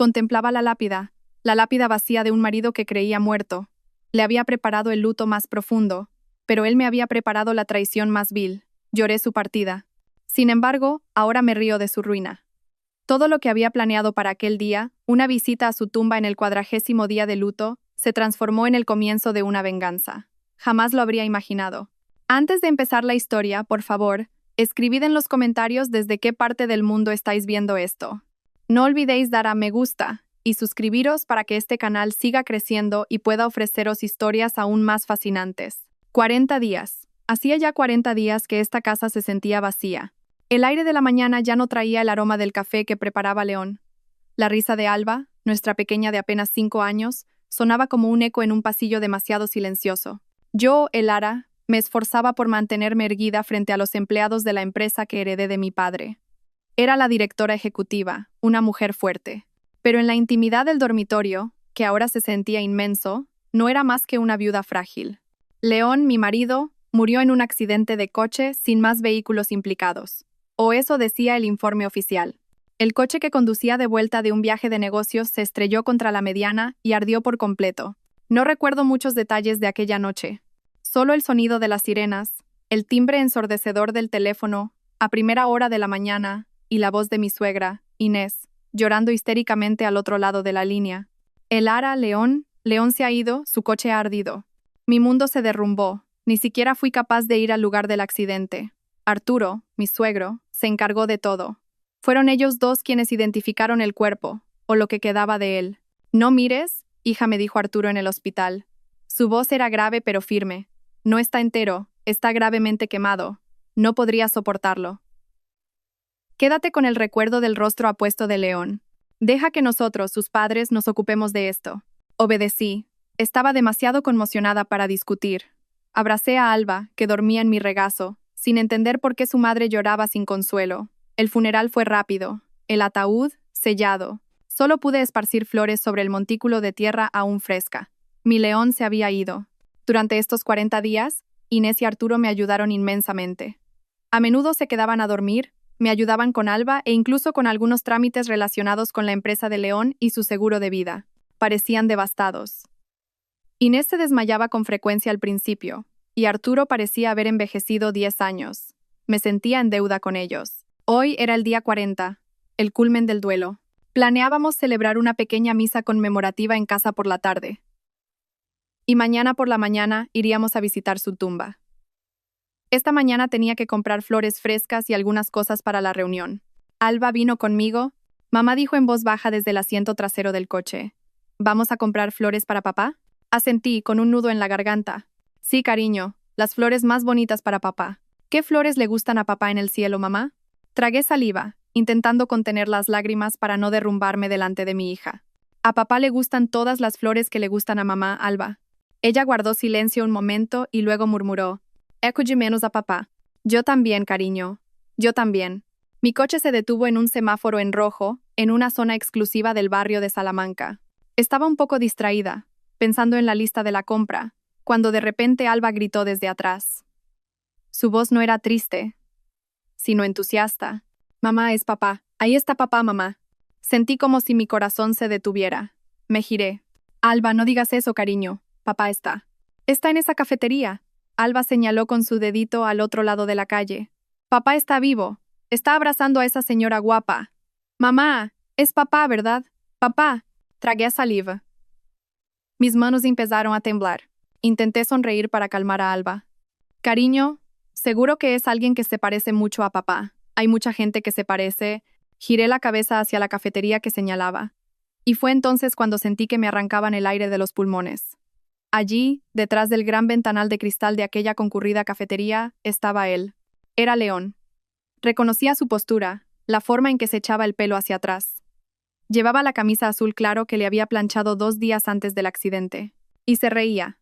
Contemplaba la lápida vacía de un marido que creía muerto. Le había preparado el luto más profundo, pero él me había preparado la traición más vil. Lloré su partida. Sin embargo, ahora me río de su ruina. Todo lo que había planeado para aquel día, una visita a su tumba en el 40º día de luto, se transformó en el comienzo de una venganza. Jamás lo habría imaginado. Antes de empezar la historia, por favor, escribid en los comentarios desde qué parte del mundo estáis viendo esto. No olvidéis dar a me gusta y suscribiros para que este canal siga creciendo y pueda ofreceros historias aún más fascinantes. 40 días. Hacía ya 40 días que esta casa se sentía vacía. El aire de la mañana ya no traía el aroma del café que preparaba León. La risa de Alba, nuestra pequeña de apenas 5 años, sonaba como un eco en un pasillo demasiado silencioso. Yo, Elara, me esforzaba por mantenerme erguida frente a los empleados de la empresa que heredé de mi padre. Era la directora ejecutiva, una mujer fuerte. Pero en la intimidad del dormitorio, que ahora se sentía inmenso, no era más que una viuda frágil. León, mi marido, murió en un accidente de coche sin más vehículos implicados. O eso decía el informe oficial. El coche que conducía de vuelta de un viaje de negocios se estrelló contra la mediana y ardió por completo. No recuerdo muchos detalles de aquella noche. Solo el sonido de las sirenas, el timbre ensordecedor del teléfono, a primera hora de la mañana, y la voz de mi suegra, Inés, llorando histéricamente al otro lado de la línea. Elara, León se ha ido, su coche ha ardido. Mi mundo se derrumbó, ni siquiera fui capaz de ir al lugar del accidente. Arturo, mi suegro, se encargó de todo. Fueron ellos dos quienes identificaron el cuerpo, o lo que quedaba de él. No mires, hija, me dijo Arturo en el hospital. Su voz era grave pero firme. No está entero, está gravemente quemado. No podría soportarlo. Quédate con el recuerdo del rostro apuesto de León. Deja que nosotros, sus padres, nos ocupemos de esto. Obedecí. Estaba demasiado conmocionada para discutir. Abracé a Alba, que dormía en mi regazo, sin entender por qué su madre lloraba sin consuelo. El funeral fue rápido. El ataúd, sellado. Solo pude esparcir flores sobre el montículo de tierra aún fresca. Mi León se había ido. Durante estos 40 días, Inés y Arturo me ayudaron inmensamente. A menudo se quedaban a dormir, me ayudaban con Alba e incluso con algunos trámites relacionados con la empresa de León y su seguro de vida. Parecían devastados. Inés se desmayaba con frecuencia al principio, y Arturo parecía haber envejecido 10 años. Me sentía en deuda con ellos. Hoy era el día 40, el culmen del duelo. Planeábamos celebrar una pequeña misa conmemorativa en casa por la tarde. Y mañana por la mañana iríamos a visitar su tumba. Esta mañana tenía que comprar flores frescas y algunas cosas para la reunión. Alba vino conmigo. Mamá dijo en voz baja desde el asiento trasero del coche. ¿Vamos a comprar flores para papá? Asentí, con un nudo en la garganta. Sí, cariño, las flores más bonitas para papá. ¿Qué flores le gustan a papá en el cielo, mamá? Tragué saliva, intentando contener las lágrimas para no derrumbarme delante de mi hija. A papá le gustan todas las flores que le gustan a mamá, Alba. Ella guardó silencio un momento y luego murmuró. Escuché menos a papá. Yo también, cariño. Yo también. Mi coche se detuvo en un semáforo en rojo, en una zona exclusiva del barrio de Salamanca. Estaba un poco distraída, pensando en la lista de la compra, cuando de repente Alba gritó desde atrás. Su voz no era triste, sino entusiasta. Mamá, es papá. Ahí está papá, mamá. Sentí como si mi corazón se detuviera. Me giré. Alba, no digas eso, cariño. Papá está. Está en esa cafetería. Alba señaló con su dedito al otro lado de la calle. Papá está vivo. Está abrazando a esa señora guapa. Mamá, es papá, ¿verdad? Papá. Tragué saliva. Mis manos empezaron a temblar. Intenté sonreír para calmar a Alba. Cariño, seguro que es alguien que se parece mucho a papá. Hay mucha gente que se parece. Giré la cabeza hacia la cafetería que señalaba. Y fue entonces cuando sentí que me arrancaban el aire de los pulmones. Allí, detrás del gran ventanal de cristal de aquella concurrida cafetería, estaba él. Era León. Reconocía su postura, la forma en que se echaba el pelo hacia atrás. Llevaba la camisa azul claro que le había planchado 2 días antes del accidente. Y se reía.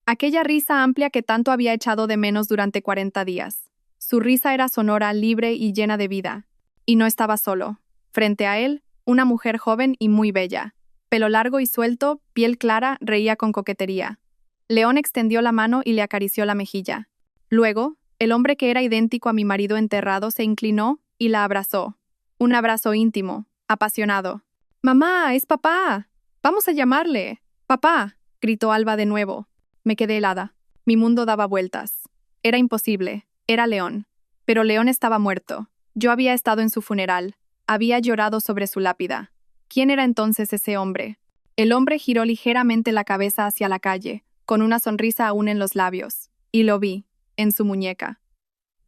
Aquella risa amplia que tanto había echado de menos durante 40 días. Su risa era sonora, libre y llena de vida. Y no estaba solo. Frente a él, una mujer joven y muy bella. Pelo largo y suelto, piel clara, reía con coquetería. León extendió la mano y le acarició la mejilla. Luego, el hombre que era idéntico a mi marido enterrado se inclinó y la abrazó. Un abrazo íntimo, apasionado. Mamá, es papá. Vamos a llamarle. Papá, gritó Alba de nuevo. Me quedé helada. Mi mundo daba vueltas. Era imposible. Era León. Pero León estaba muerto. Yo había estado en su funeral. Había llorado sobre su lápida. ¿Quién era entonces ese hombre? El hombre giró ligeramente la cabeza hacia la calle, con una sonrisa aún en los labios. Y lo vi, en su muñeca.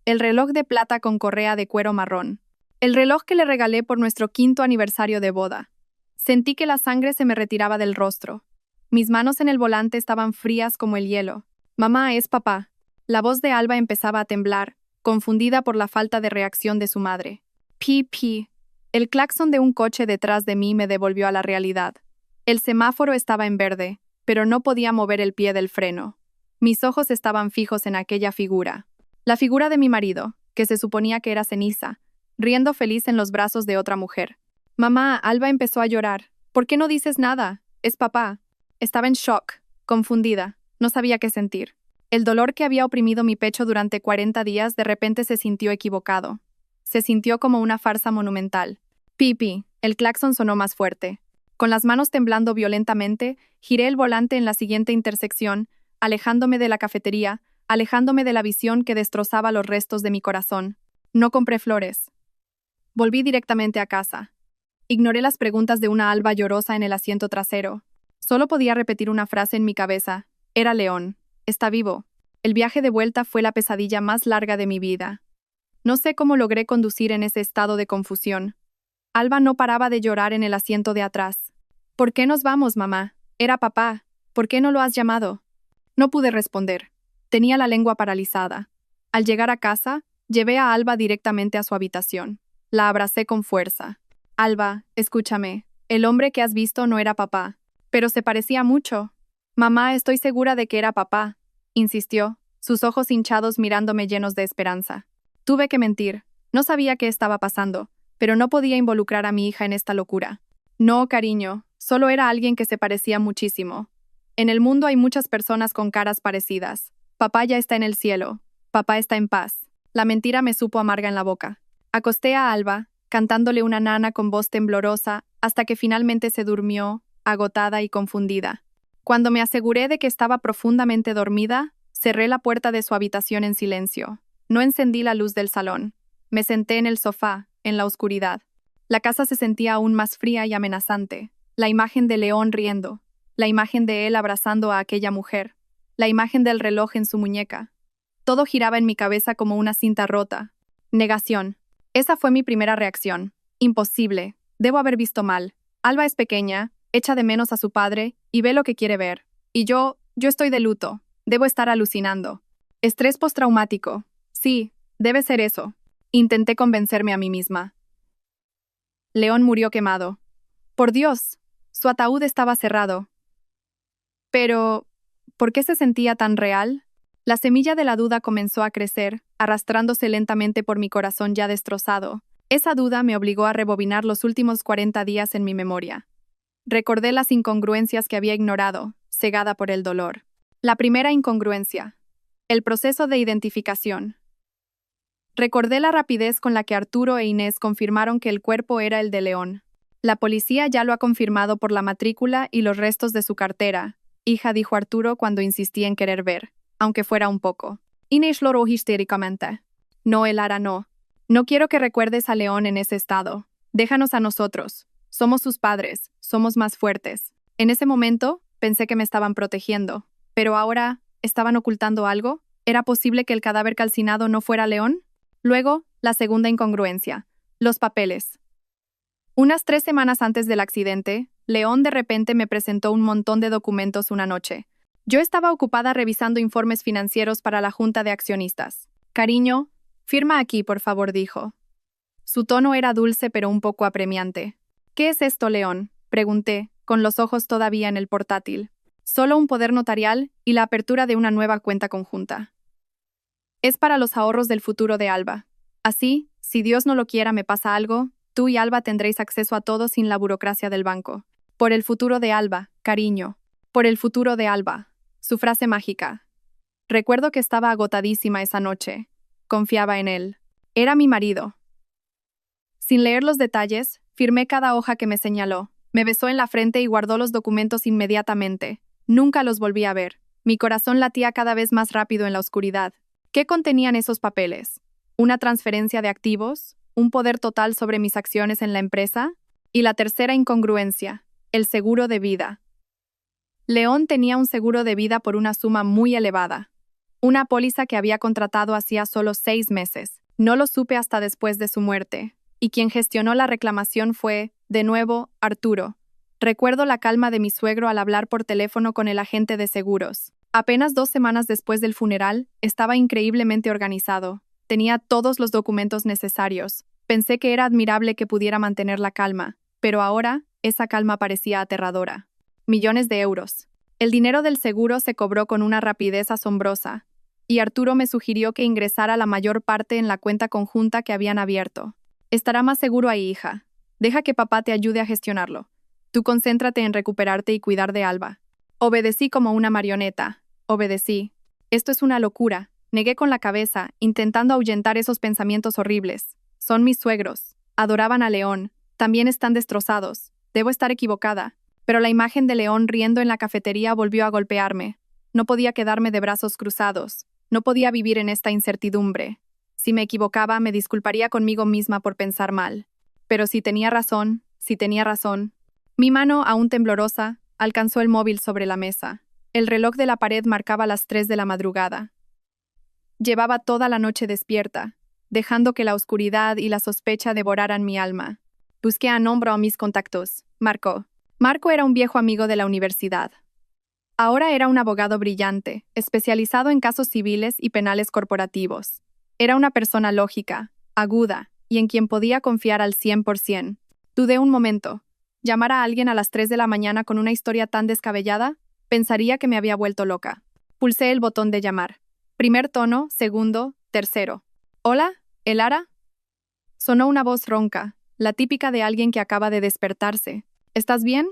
El reloj de plata con correa de cuero marrón. El reloj que le regalé por nuestro 5º aniversario de boda. Sentí que la sangre se me retiraba del rostro. Mis manos en el volante estaban frías como el hielo. Mamá, es papá. La voz de Alba empezaba a temblar, confundida por la falta de reacción de su madre. Pi. El claxon de un coche detrás de mí me devolvió a la realidad. El semáforo estaba en verde, pero no podía mover el pie del freno. Mis ojos estaban fijos en aquella figura. La figura de mi marido, que se suponía que era ceniza, riendo feliz en los brazos de otra mujer. Mamá, Alba empezó a llorar. ¿Por qué no dices nada? Es papá. Estaba en shock, confundida. No sabía qué sentir. El dolor que había oprimido mi pecho durante 40 días de repente se sintió equivocado. Se sintió como una farsa monumental. Pipi, el claxon sonó más fuerte. Con las manos temblando violentamente, giré el volante en la siguiente intersección, alejándome de la cafetería, alejándome de la visión que destrozaba los restos de mi corazón. No compré flores. Volví directamente a casa. Ignoré las preguntas de una Alba llorosa en el asiento trasero. Solo podía repetir una frase en mi cabeza. Era León. Está vivo. El viaje de vuelta fue la pesadilla más larga de mi vida. No sé cómo logré conducir en ese estado de confusión. Alba no paraba de llorar en el asiento de atrás. ¿Por qué nos vamos, mamá? Era papá. ¿Por qué no lo has llamado? No pude responder. Tenía la lengua paralizada. Al llegar a casa, llevé a Alba directamente a su habitación. La abracé con fuerza. Alba, escúchame. El hombre que has visto no era papá. Pero se parecía mucho. Mamá, estoy segura de que era papá, insistió, sus ojos hinchados mirándome llenos de esperanza. Tuve que mentir. No sabía qué estaba pasando, pero no podía involucrar a mi hija en esta locura. No, cariño, solo era alguien que se parecía muchísimo. En el mundo hay muchas personas con caras parecidas. Papá ya está en el cielo. Papá está en paz. La mentira me supo amarga en la boca. Acosté a Alba, cantándole una nana con voz temblorosa, hasta que finalmente se durmió, agotada y confundida. Cuando me aseguré de que estaba profundamente dormida, cerré la puerta de su habitación en silencio. No encendí la luz del salón. Me senté en el sofá, en la oscuridad. La casa se sentía aún más fría y amenazante. La imagen de León riendo. La imagen de él abrazando a aquella mujer. La imagen del reloj en su muñeca. Todo giraba en mi cabeza como una cinta rota. Negación. Esa fue mi primera reacción. Imposible. Debo haber visto mal. Alba es pequeña, echa de menos a su padre y ve lo que quiere ver. Y yo estoy de luto. Debo estar alucinando. Estrés postraumático. Sí, debe ser eso. Intenté convencerme a mí misma. León murió quemado. Por Dios, su ataúd estaba cerrado. Pero, ¿por qué se sentía tan real? La semilla de la duda comenzó a crecer, arrastrándose lentamente por mi corazón ya destrozado. Esa duda me obligó a rebobinar los últimos 40 días en mi memoria. Recordé las incongruencias que había ignorado, cegada por el dolor. La primera incongruencia. El proceso de identificación. Recordé la rapidez con la que Arturo e Inés confirmaron que el cuerpo era el de León. La policía ya lo ha confirmado por la matrícula y los restos de su cartera, hija, dijo Arturo cuando insistí en querer ver, aunque fuera un poco. Inés lloró histéricamente. No, Elara, no. No quiero que recuerdes a León en ese estado. Déjanos a nosotros. Somos sus padres, somos más fuertes. En ese momento, pensé que me estaban protegiendo. Pero ahora, ¿estaban ocultando algo? ¿Era posible que el cadáver calcinado no fuera León? Luego, la segunda incongruencia. Los papeles. Unas 3 semanas antes del accidente, León de repente me presentó un montón de documentos una noche. Yo estaba ocupada revisando informes financieros para la junta de accionistas. Cariño, firma aquí, por favor, dijo. Su tono era dulce pero un poco apremiante. ¿Qué es esto, León?, pregunté, con los ojos todavía en el portátil. Solo un poder notarial y la apertura de una nueva cuenta conjunta. Es para los ahorros del futuro de Alba. Así, si Dios no lo quiera me pasa algo, tú y Alba tendréis acceso a todo sin la burocracia del banco. Por el futuro de Alba, cariño. Por el futuro de Alba. Su frase mágica. Recuerdo que estaba agotadísima esa noche. Confiaba en él. Era mi marido. Sin leer los detalles, firmé cada hoja que me señaló. Me besó en la frente y guardó los documentos inmediatamente. Nunca los volví a ver. Mi corazón latía cada vez más rápido en la oscuridad. ¿Qué contenían esos papeles? ¿Una transferencia de activos? ¿Un poder total sobre mis acciones en la empresa? Y la tercera incongruencia, el seguro de vida. León tenía un seguro de vida por una suma muy elevada. Una póliza que había contratado hacía solo 6 meses. No lo supe hasta después de su muerte. Y quien gestionó la reclamación fue, de nuevo, Arturo. Recuerdo la calma de mi suegro al hablar por teléfono con el agente de seguros. Apenas 2 semanas después del funeral, estaba increíblemente organizado. Tenía todos los documentos necesarios. Pensé que era admirable que pudiera mantener la calma, pero ahora, esa calma parecía aterradora. Millones de euros. El dinero del seguro se cobró con una rapidez asombrosa, y Arturo me sugirió que ingresara la mayor parte en la cuenta conjunta que habían abierto. Estará más seguro ahí, hija. Deja que papá te ayude a gestionarlo. Tú concéntrate en recuperarte y cuidar de Alba. Obedecí como una marioneta. Obedecí. Esto es una locura. Negué con la cabeza, intentando ahuyentar esos pensamientos horribles. Son mis suegros. Adoraban a León. También están destrozados. Debo estar equivocada. Pero la imagen de León riendo en la cafetería volvió a golpearme. No podía quedarme de brazos cruzados. No podía vivir en esta incertidumbre. Si me equivocaba, me disculparía conmigo misma por pensar mal. Pero si tenía razón. Mi mano, aún temblorosa, alcanzó el móvil sobre la mesa. El reloj de la pared marcaba las 3 de la madrugada. Llevaba toda la noche despierta, dejando que la oscuridad y la sospecha devoraran mi alma. Busqué a nombre a mis contactos. Marco era un viejo amigo de la universidad. Ahora era un abogado brillante, especializado en casos civiles y penales corporativos. Era una persona lógica, aguda, y en quien podía confiar al 100%. Dudé un momento. ¿Llamar a alguien a las 3 de la mañana con una historia tan descabellada? Pensaría que me había vuelto loca. Pulsé el botón de llamar. Primer tono, segundo, tercero. ¿Hola? ¿Elara? Sonó una voz ronca, la típica de alguien que acaba de despertarse. ¿Estás bien?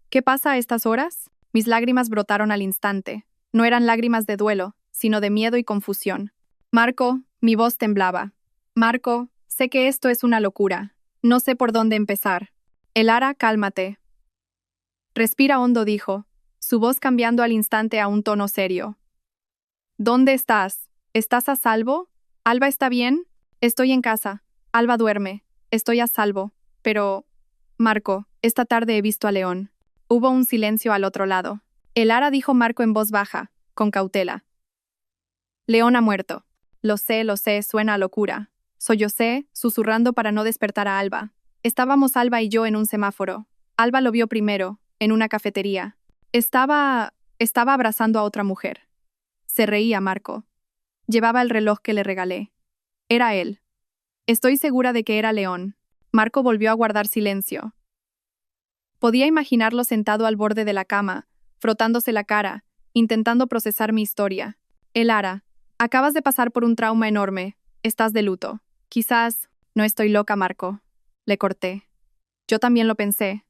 ¿Qué pasa a estas horas? Mis lágrimas brotaron al instante. No eran lágrimas de duelo, sino de miedo y confusión. Marco, mi voz temblaba. Marco, sé que esto es una locura. No sé por dónde empezar. Elara, cálmate. Respira hondo, dijo, su voz cambiando al instante a un tono serio. ¿Dónde estás? ¿Estás a salvo? ¿Alba está bien? Estoy en casa. Alba duerme. Estoy a salvo. Pero... Marco, esta tarde he visto a León. Hubo un silencio al otro lado. Elara, dijo Marco en voz baja, con cautela. León ha muerto. Lo sé, suena a locura. Sollocé, susurrando para no despertar a Alba. Estábamos Alba y yo en un semáforo. Alba lo vio primero, en una cafetería. Estaba abrazando a otra mujer. Se reía Marco. Llevaba el reloj que le regalé. Era él. Estoy segura de que era León. Marco volvió a guardar silencio. Podía imaginarlo sentado al borde de la cama, frotándose la cara, intentando procesar mi historia. Elara, acabas de pasar por un trauma enorme. Estás de luto. Quizás... No estoy loca, Marco. Le corté. Yo también lo pensé.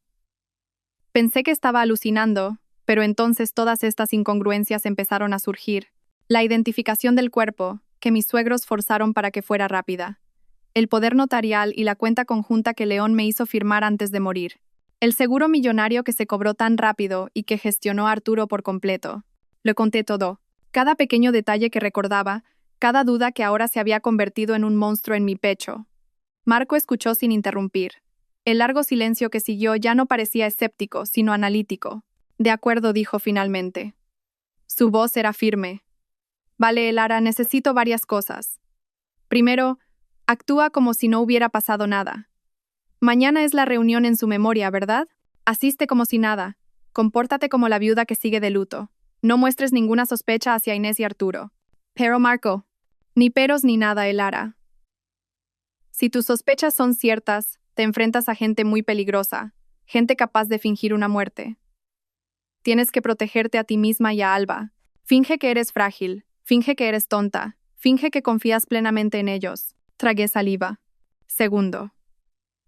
Pensé que estaba alucinando, pero entonces todas estas incongruencias empezaron a surgir. La identificación del cuerpo, que mis suegros forzaron para que fuera rápida. El poder notarial y la cuenta conjunta que León me hizo firmar antes de morir. El seguro millonario que se cobró tan rápido y que gestionó Arturo por completo. Lo conté todo. Cada pequeño detalle que recordaba, cada duda que ahora se había convertido en un monstruo en mi pecho. Marco escuchó sin interrumpir. El largo silencio que siguió ya no parecía escéptico, sino analítico. De acuerdo, dijo finalmente. Su voz era firme. Vale, Elara, necesito varias cosas. Primero, actúa como si no hubiera pasado nada. Mañana es la reunión en su memoria, ¿verdad? Asiste como si nada. Compórtate como la viuda que sigue de luto. No muestres ninguna sospecha hacia Inés y Arturo. Pero Marco, ni peros ni nada, Elara. Si tus sospechas son ciertas, te enfrentas a gente muy peligrosa, gente capaz de fingir una muerte. Tienes que protegerte a ti misma y a Alba. Finge que eres frágil, finge que eres tonta, finge que confías plenamente en ellos. Tragué saliva. Segundo.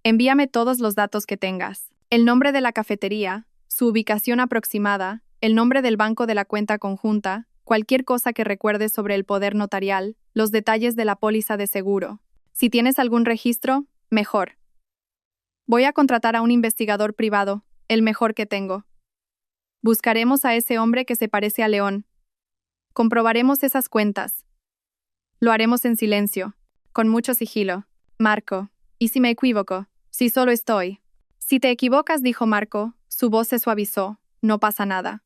Envíame todos los datos que tengas. El nombre de la cafetería, su ubicación aproximada, el nombre del banco de la cuenta conjunta, cualquier cosa que recuerdes sobre el poder notarial, los detalles de la póliza de seguro. Si tienes algún registro, mejor. Voy a contratar a un investigador privado. el mejor que tengo. Buscaremos a ese hombre que se parece a León. Comprobaremos esas cuentas. Lo haremos en silencio, con mucho sigilo. Marco, ¿y si me equivoco? Si solo estoy. Si te equivocas, dijo Marco, su voz se suavizó. No pasa nada.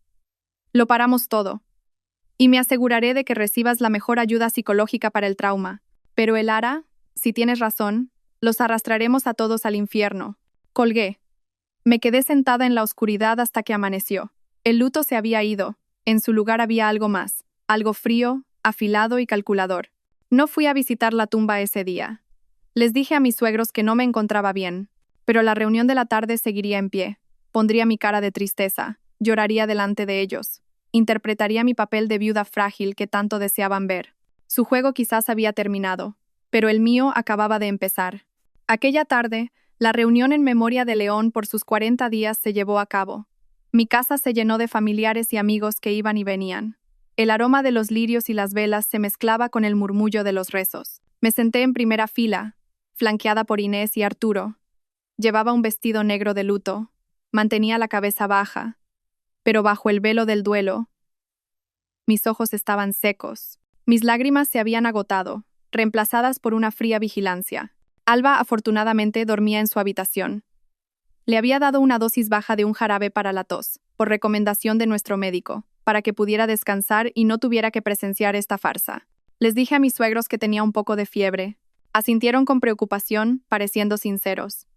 Lo paramos todo. Y me aseguraré de que recibas la mejor ayuda psicológica para el trauma. Pero el Ara, si tienes razón, los arrastraremos a todos al infierno. Colgué. Me quedé sentada en la oscuridad hasta que amaneció. El luto se había ido. En su lugar había algo más, algo frío, afilado y calculador. No fui a visitar la tumba ese día. Les dije a mis suegros que no me encontraba bien, pero la reunión de la tarde seguiría en pie. Pondría mi cara de tristeza, lloraría delante de ellos. Interpretaría mi papel de viuda frágil que tanto deseaban ver. Su juego quizás había terminado, pero el mío acababa de empezar. Aquella tarde, la reunión en memoria de León por sus 40 días se llevó a cabo. Mi casa se llenó de familiares y amigos que iban y venían. El aroma de los lirios y las velas se mezclaba con el murmullo de los rezos. Me senté en primera fila, flanqueada por Inés y Arturo. Llevaba un vestido negro de luto. Mantenía la cabeza baja, pero bajo el velo del duelo, mis ojos estaban secos. Mis lágrimas se habían agotado, reemplazadas por una fría vigilancia. Alba afortunadamente dormía en su habitación. Le había dado una dosis baja de un jarabe para la tos, por recomendación de nuestro médico, para que pudiera descansar y no tuviera que presenciar esta farsa. Les dije a mis suegros que tenía un poco de fiebre. Asintieron con preocupación, pareciendo sinceros.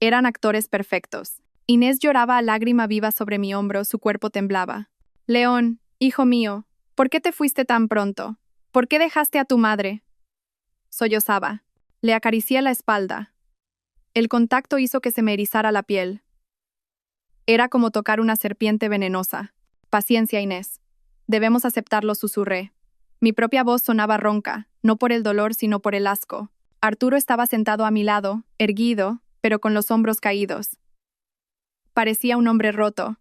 Eran actores perfectos. Inés lloraba a lágrima viva sobre mi hombro, su cuerpo temblaba. León, hijo mío, ¿por qué te fuiste tan pronto? ¿Por qué dejaste a tu madre? Sollozaba. Le acaricié la espalda. El contacto hizo que se me erizara la piel. Era como tocar una serpiente venenosa. Paciencia, Inés. Debemos aceptarlo, susurré. Mi propia voz sonaba ronca, no por el dolor sino por el asco. Arturo estaba sentado a mi lado, erguido, pero con los hombros caídos. Parecía un hombre roto.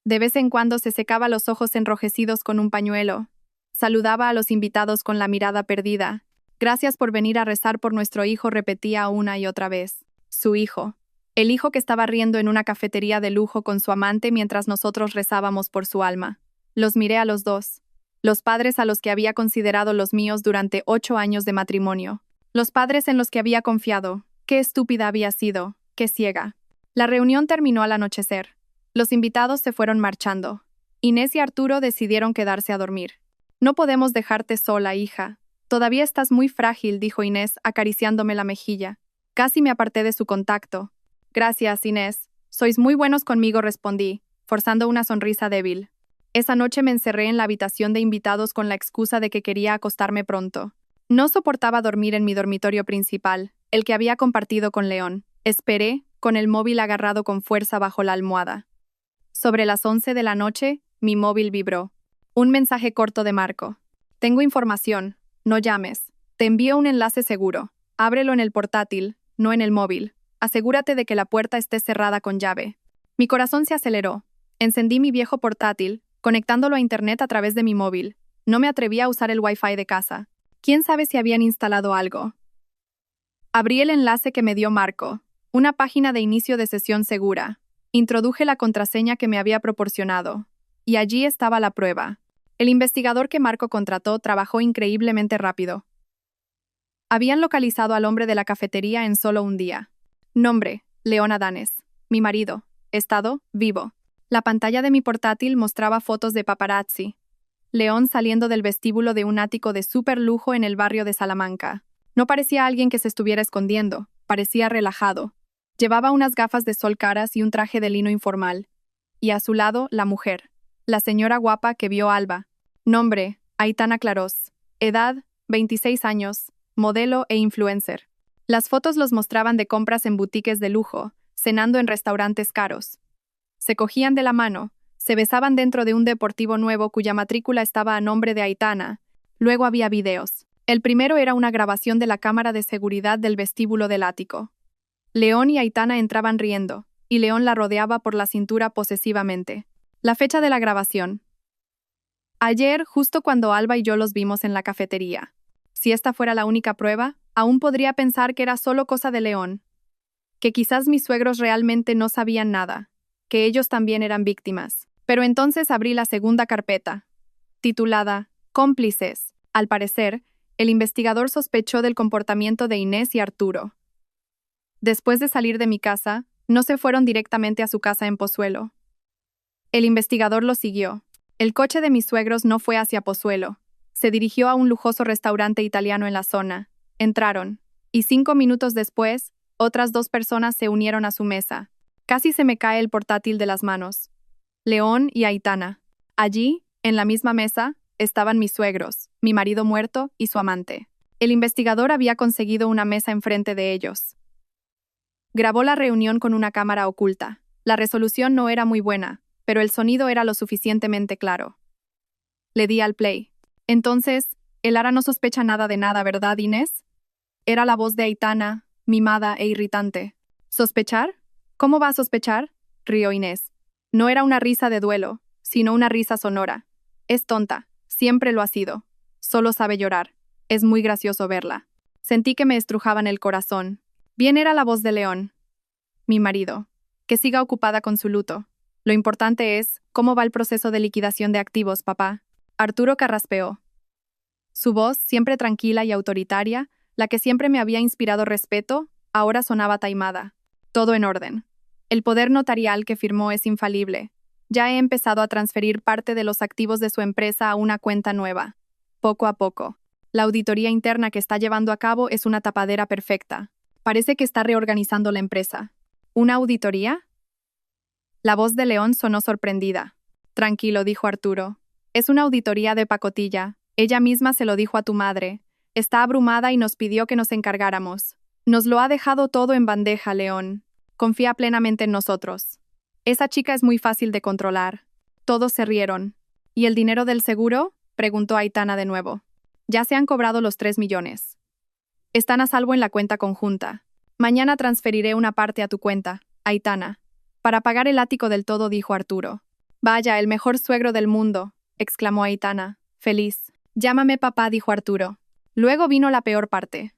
De vez en cuando se secaba los ojos enrojecidos con un pañuelo. Saludaba a los invitados con la mirada perdida. Gracias por venir a rezar por nuestro hijo, repetía una y otra vez. Su hijo. El hijo que estaba riendo en una cafetería de lujo con su amante mientras nosotros rezábamos por su alma. Los miré a los dos. Los padres a los que había considerado los míos durante 8 años de matrimonio. Los padres en los que había confiado. Qué estúpida había sido, qué ciega. La reunión terminó al anochecer. Los invitados se fueron marchando. Inés y Arturo decidieron quedarse a dormir. No podemos dejarte sola, hija. Todavía estás muy frágil, dijo Inés, acariciándome la mejilla. Casi me aparté de su contacto. Gracias, Inés. Sois muy buenos conmigo, respondí, forzando una sonrisa débil. Esa noche me encerré en la habitación de invitados con la excusa de que quería acostarme pronto. No soportaba dormir en mi dormitorio principal, el que había compartido con León. Esperé, con el móvil agarrado con fuerza bajo la almohada. Sobre las 11 de la noche, mi móvil vibró. Un mensaje corto de Marco. Tengo información. No llames. Te envío un enlace seguro. Ábrelo en el portátil, no en el móvil. Asegúrate de que la puerta esté cerrada con llave. Mi corazón se aceleró. Encendí mi viejo portátil, conectándolo a internet a través de mi móvil. No me atreví a usar el Wi-Fi de casa. ¿Quién sabe si habían instalado algo? Abrí el enlace que me dio Marco. Una página de inicio de sesión segura. Introduje la contraseña que me había proporcionado. Y allí estaba la prueba. El investigador que Marco contrató trabajó increíblemente rápido. Habían localizado al hombre de la cafetería en solo un día. Nombre, León Adanes. Mi marido. Estado, vivo. La pantalla de mi portátil mostraba fotos de paparazzi. León saliendo del vestíbulo de un ático de súper lujo en el barrio de Salamanca. No parecía alguien que se estuviera escondiendo, parecía relajado. Llevaba unas gafas de sol caras y un traje de lino informal. Y a su lado, la mujer. La señora guapa que vio a Alba. Nombre, Aitana Clarós. Edad, 26 años. Modelo e influencer. Las fotos los mostraban de compras en boutiques de lujo, cenando en restaurantes caros. Se cogían de la mano, se besaban dentro de un deportivo nuevo cuya matrícula estaba a nombre de Aitana. Luego había videos. El primero era una grabación de la cámara de seguridad del vestíbulo del ático. León y Aitana entraban riendo, y León la rodeaba por la cintura posesivamente. La fecha de la grabación. Ayer, justo cuando Alba y yo los vimos en la cafetería. Si esta fuera la única prueba, aún podría pensar que era solo cosa de León. Que quizás mis suegros realmente no sabían nada. que ellos también eran víctimas. Pero entonces abrí la segunda carpeta, titulada Cómplices. Al parecer, el investigador sospechó del comportamiento de Inés y Arturo. Después de salir de mi casa, no se fueron directamente a su casa en Pozuelo. El investigador los siguió. El coche de mis suegros no fue hacia Pozuelo. Se dirigió a un lujoso restaurante italiano en la zona. Entraron, y 5 minutos después, otras 2 personas se unieron a su mesa. Casi se me cae el portátil de las manos. León y Aitana. Allí, en la misma mesa, estaban mis suegros, mi marido muerto y su amante. El investigador había conseguido una mesa enfrente de ellos. Grabó la reunión con una cámara oculta. La resolución no era muy buena, pero el sonido era lo suficientemente claro. Le di al play. Entonces, el Ara no sospecha nada de nada, ¿verdad, Inés? Era la voz de Aitana, mimada e irritante. ¿Sospechar? ¿Cómo va a sospechar? Rió Inés. No era una risa de duelo, sino una risa sonora. Es tonta, siempre lo ha sido. Solo sabe llorar. Es muy gracioso verla. Sentí que me estrujaban el corazón. Bien era la voz de León. Mi marido. Que siga ocupada con su luto. Lo importante es, ¿cómo va el proceso de liquidación de activos, papá? Arturo carraspeó. Su voz, siempre tranquila y autoritaria, la que siempre me había inspirado respeto, ahora sonaba taimada. Todo en orden. El poder notarial que firmó es infalible. Ya he empezado a transferir parte de los activos de su empresa a una cuenta nueva. Poco a poco. La auditoría interna que está llevando a cabo es una tapadera perfecta. Parece que está reorganizando la empresa. ¿Una auditoría? La voz de León sonó sorprendida. Tranquilo, dijo Arturo. Es una auditoría de pacotilla. Ella misma se lo dijo a tu madre. Está abrumada y nos pidió que nos encargáramos. Nos lo ha dejado todo en bandeja, León. Confía plenamente en nosotros. Esa chica es muy fácil de controlar. Todos se rieron. ¿Y el dinero del seguro? Preguntó Aitana de nuevo. Ya se han cobrado los 3 millones. Están a salvo en la cuenta conjunta. Mañana transferiré una parte a tu cuenta, Aitana. Para pagar el ático del todo, dijo Arturo. Vaya, el mejor suegro del mundo, exclamó Aitana, feliz. Llámame papá, dijo Arturo. Luego vino la peor parte.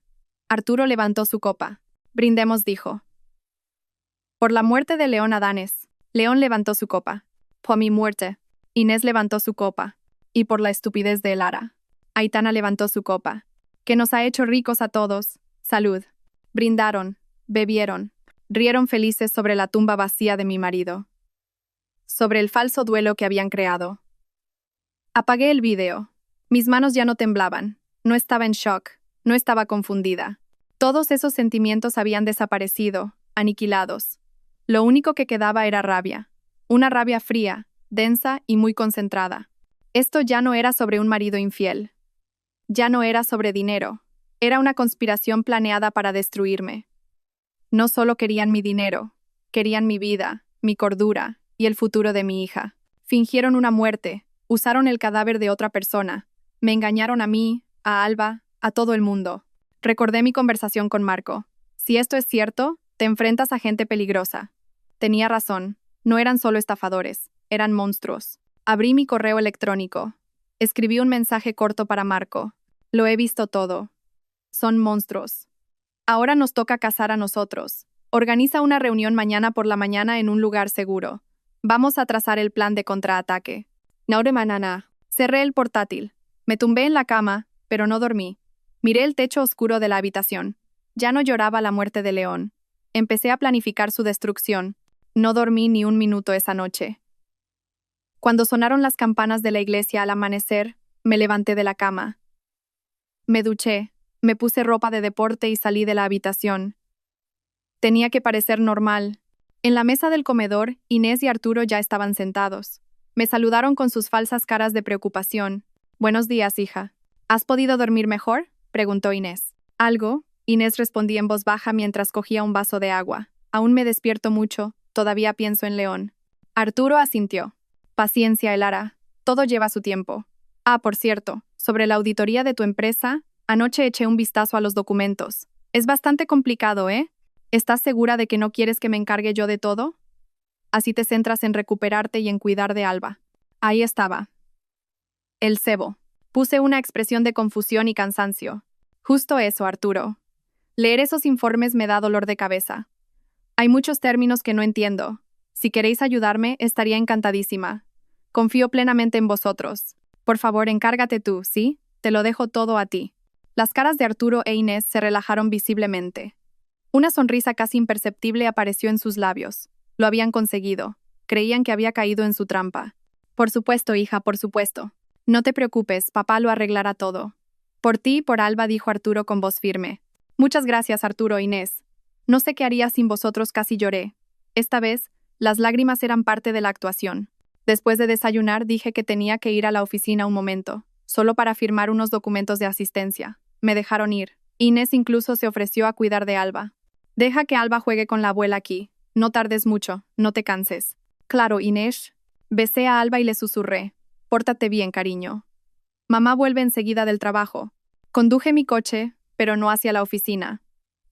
Arturo levantó su copa. Brindemos, dijo. Por la muerte de León Adanes. León levantó su copa. Por mi muerte. Inés levantó su copa. Y por la estupidez de Lara. Aitana levantó su copa. Que nos ha hecho ricos a todos. Salud. Brindaron, bebieron, rieron felices sobre la tumba vacía de mi marido. Sobre el falso duelo que habían creado. Apagué el vídeo. Mis manos ya no temblaban. No estaba en shock. No estaba confundida. Todos esos sentimientos habían desaparecido, aniquilados. Lo único que quedaba era rabia. Una rabia fría, densa y muy concentrada. Esto ya no era sobre un marido infiel. Ya no era sobre dinero. Era una conspiración planeada para destruirme. No solo querían mi dinero, querían mi vida, mi cordura y el futuro de mi hija. Fingieron una muerte, usaron el cadáver de otra persona, me engañaron a mí, a Alba, a todo el mundo. Recordé mi conversación con Marco. Si esto es cierto, te enfrentas a gente peligrosa. Tenía razón, no eran solo estafadores, eran monstruos. Abrí mi correo electrónico. Escribí un mensaje corto para Marco. Lo he visto todo. Son monstruos. Ahora nos toca cazar a nosotros. Organiza una reunión mañana por la mañana en un lugar seguro. Vamos a trazar el plan de contraataque. No de mañana. Cerré el portátil. Me tumbé en la cama, pero no dormí. Miré el techo oscuro de la habitación. Ya no lloraba la muerte de León. Empecé a planificar su destrucción. No dormí ni un minuto esa noche. Cuando sonaron las campanas de la iglesia al amanecer, me levanté de la cama. Me duché. Me puse ropa de deporte y salí de la habitación. Tenía que parecer normal. En la mesa del comedor, Inés y Arturo ya estaban sentados. Me saludaron con sus falsas caras de preocupación. Buenos días, hija. ¿Has podido dormir mejor? Preguntó Inés. Algo, Inés respondía en voz baja mientras cogía un vaso de agua. Aún me despierto mucho, todavía pienso en León. Arturo asintió. Paciencia, Elara. Todo lleva su tiempo. Ah, por cierto, sobre la auditoría de tu empresa, anoche eché un vistazo a los documentos. Es bastante complicado, ¿eh? ¿Estás segura de que no quieres que me encargue yo de todo? Así te centras en recuperarte y en cuidar de Alba. Ahí estaba. El cebo. Puse una expresión de confusión y cansancio. Justo eso, Arturo. Leer esos informes me da dolor de cabeza. Hay muchos términos que no entiendo. Si queréis ayudarme, estaría encantadísima. Confío plenamente en vosotros. Por favor, encárgate tú, ¿sí? Te lo dejo todo a ti. Las caras de Arturo e Inés se relajaron visiblemente. Una sonrisa casi imperceptible apareció en sus labios. Lo habían conseguido. Creían que había caído en su trampa. Por supuesto, hija, por supuesto. No te preocupes, papá lo arreglará todo. Por ti y por Alba, dijo Arturo con voz firme. Muchas gracias, Arturo e Inés. No sé qué haría sin vosotros, casi lloré. Esta vez, las lágrimas eran parte de la actuación. Después de desayunar, dije que tenía que ir a la oficina un momento, solo para firmar unos documentos de asistencia. Me dejaron ir. Inés incluso se ofreció a cuidar de Alba. Deja que Alba juegue con la abuela aquí. No tardes mucho, no te canses. Claro, Inés. Besé a Alba y le susurré. Pórtate bien, cariño. Mamá vuelve enseguida del trabajo. Conduje mi coche, pero no hacia la oficina.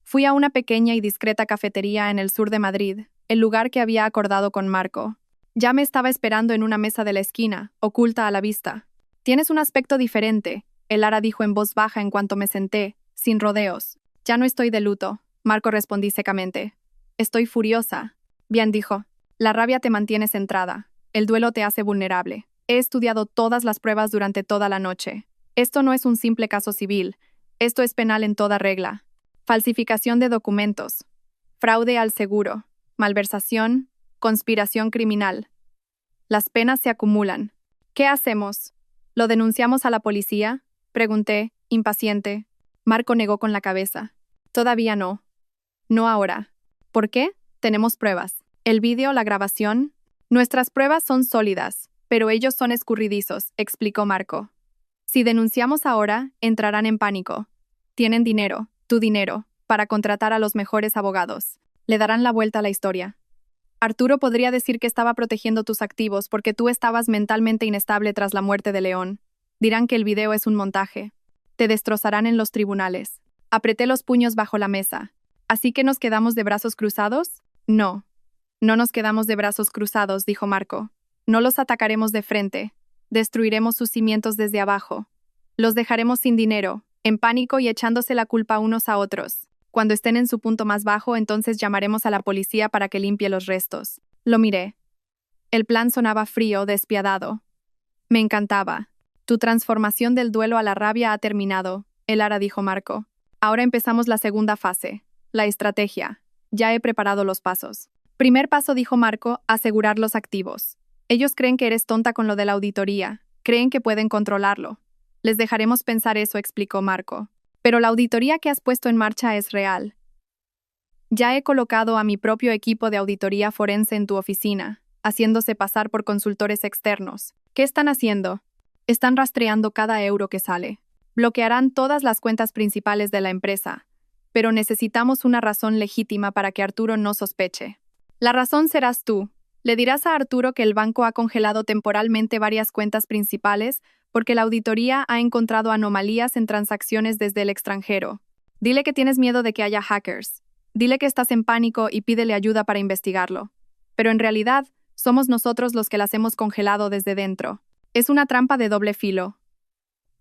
Fui a una pequeña y discreta cafetería en el sur de Madrid, el lugar que había acordado con Marco. Ya me estaba esperando en una mesa de la esquina, oculta a la vista. Tienes un aspecto diferente, Elara dijo en voz baja en cuanto me senté, sin rodeos. Ya no estoy de luto, Marco respondí secamente. Estoy furiosa. Bien, dijo. La rabia te mantiene centrada. El duelo te hace vulnerable. He estudiado todas las pruebas durante toda la noche. Esto no es un simple caso civil. Esto es penal en toda regla. Falsificación de documentos. Fraude al seguro. Malversación. Conspiración criminal. Las penas se acumulan. ¿Qué hacemos? ¿Lo denunciamos a la policía? Pregunté, impaciente. Marco negó con la cabeza. Todavía no. No ahora. ¿Por qué? Tenemos pruebas. El vídeo, la grabación. Nuestras pruebas son sólidas, pero ellos son escurridizos, explicó Marco. Si denunciamos ahora, entrarán en pánico. Tienen dinero, tu dinero, para contratar a los mejores abogados. Le darán la vuelta a la historia. Arturo podría decir que estaba protegiendo tus activos porque tú estabas mentalmente inestable tras la muerte de León. Dirán que el video es un montaje. Te destrozarán en los tribunales. Apreté los puños bajo la mesa. ¿Así que nos quedamos de brazos cruzados? No. No nos quedamos de brazos cruzados, dijo Marco. No los atacaremos de frente. Destruiremos sus cimientos desde abajo. Los dejaremos sin dinero, en pánico y echándose la culpa unos a otros. Cuando estén en su punto más bajo, entonces llamaremos a la policía para que limpie los restos. Lo miré. El plan sonaba frío, despiadado. Me encantaba. Tu transformación del duelo a la rabia ha terminado, Elara dijo Marco. Ahora empezamos la segunda fase, la estrategia. Ya he preparado los pasos. Primer paso, dijo Marco, asegurar los activos. Ellos creen que eres tonta con lo de la auditoría. Creen que pueden controlarlo. Les dejaremos pensar eso, explicó Marco. Pero la auditoría que has puesto en marcha es real. Ya he colocado a mi propio equipo de auditoría forense en tu oficina, haciéndose pasar por consultores externos. ¿Qué están haciendo? Están rastreando cada euro que sale. Bloquearán todas las cuentas principales de la empresa. Pero necesitamos una razón legítima para que Arturo no sospeche. La razón serás tú. Le dirás a Arturo que el banco ha congelado temporalmente varias cuentas principales porque la auditoría ha encontrado anomalías en transacciones desde el extranjero. Dile que tienes miedo de que haya hackers. Dile que estás en pánico y pídele ayuda para investigarlo. Pero en realidad, somos nosotros los que las hemos congelado desde dentro. Es una trampa de doble filo.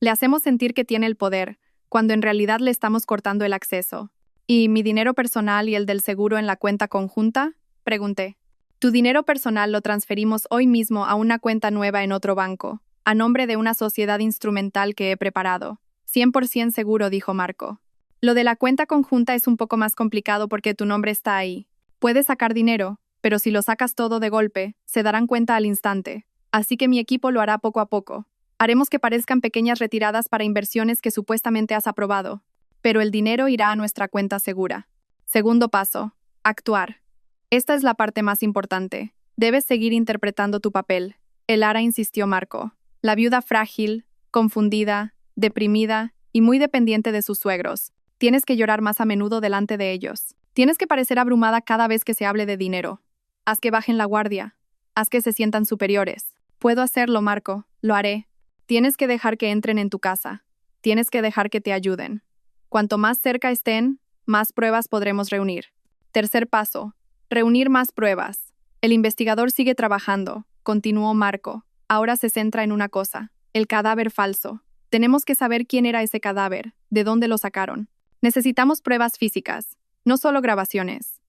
Le hacemos sentir que tiene el poder, cuando en realidad le estamos cortando el acceso. ¿Y mi dinero personal y el del seguro en la cuenta conjunta? Pregunté. Tu dinero personal lo transferimos hoy mismo a una cuenta nueva en otro banco, a nombre de una sociedad instrumental que he preparado. 100% seguro, dijo Marco. Lo de la cuenta conjunta es un poco más complicado porque tu nombre está ahí. Puedes sacar dinero, pero si lo sacas todo de golpe, se darán cuenta al instante. Así que mi equipo lo hará poco a poco. Haremos que parezcan pequeñas retiradas para inversiones que supuestamente has aprobado. Pero el dinero irá a nuestra cuenta segura. Segundo paso. Actuar. Esta es la parte más importante. Debes seguir interpretando tu papel. Elara insistió Marco. La viuda frágil, confundida, deprimida y muy dependiente de sus suegros. Tienes que llorar más a menudo delante de ellos. Tienes que parecer abrumada cada vez que se hable de dinero. Haz que bajen la guardia. Haz que se sientan superiores. Puedo hacerlo, Marco. Lo haré. Tienes que dejar que entren en tu casa. Tienes que dejar que te ayuden. Cuanto más cerca estén, más pruebas podremos reunir. Tercer paso. Reunir más pruebas. El investigador sigue trabajando, continuó Marco. Ahora se centra en una cosa, el cadáver falso. Tenemos que saber quién era ese cadáver, de dónde lo sacaron. Necesitamos pruebas físicas, no solo grabaciones.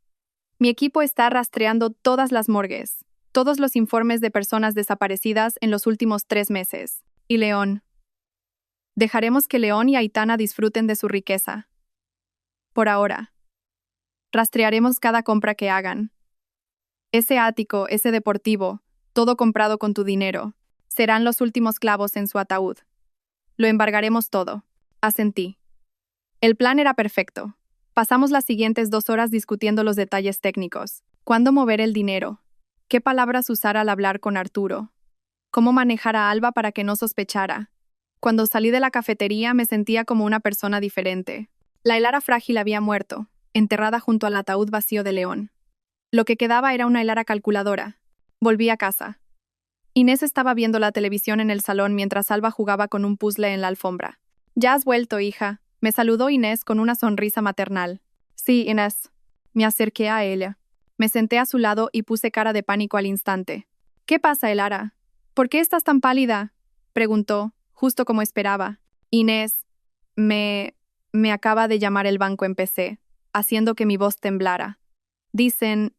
Mi equipo está rastreando todas las morgues, todos los informes de personas desaparecidas en los últimos 3 meses. Y León. Dejaremos que León y Aitana disfruten de su riqueza. Por ahora. Rastrearemos cada compra que hagan. Ese ático, ese deportivo, todo comprado con tu dinero, serán los últimos clavos en su ataúd. Lo embargaremos todo. Asentí. El plan era perfecto. Pasamos las siguientes 2 horas discutiendo los detalles técnicos. ¿Cuándo mover el dinero? ¿Qué palabras usar al hablar con Arturo? ¿Cómo manejar a Alba para que no sospechara? Cuando salí de la cafetería me sentía como una persona diferente. La Elara frágil había muerto, enterrada junto al ataúd vacío de León. Lo que quedaba era una Elara calculadora. Volví a casa. Inés estaba viendo la televisión en el salón mientras Alba jugaba con un puzzle en la alfombra. «¿Ya has vuelto, hija?», me saludó Inés con una sonrisa maternal. «Sí, Inés». Me acerqué a ella. Me senté a su lado y puse cara de pánico al instante. «¿Qué pasa, Elara? ¿Por qué estás tan pálida?», preguntó, justo como esperaba. «Inés, me acaba de llamar el banco», empecé, haciendo que mi voz temblara. Dicen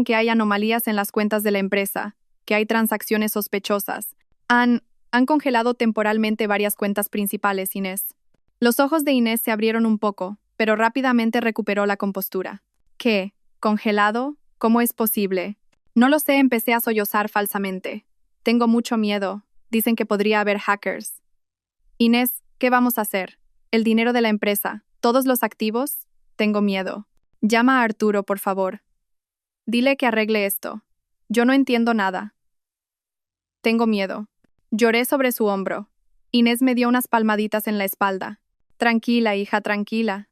que hay anomalías en las cuentas de la empresa, que hay transacciones sospechosas. Han congelado temporalmente varias cuentas principales, Inés. Los ojos de Inés se abrieron un poco, pero rápidamente recuperó la compostura. ¿Qué? ¿Congelado? ¿Cómo es posible? No lo sé, empecé a sollozar falsamente. Tengo mucho miedo. Dicen que podría haber hackers. Inés, ¿qué vamos a hacer? El dinero de la empresa, todos los activos. Tengo miedo. Llama a Arturo, por favor. Dile que arregle esto. Yo no entiendo nada. Tengo miedo. Lloré sobre su hombro. Inés me dio unas palmaditas en la espalda. Tranquila, hija, tranquila.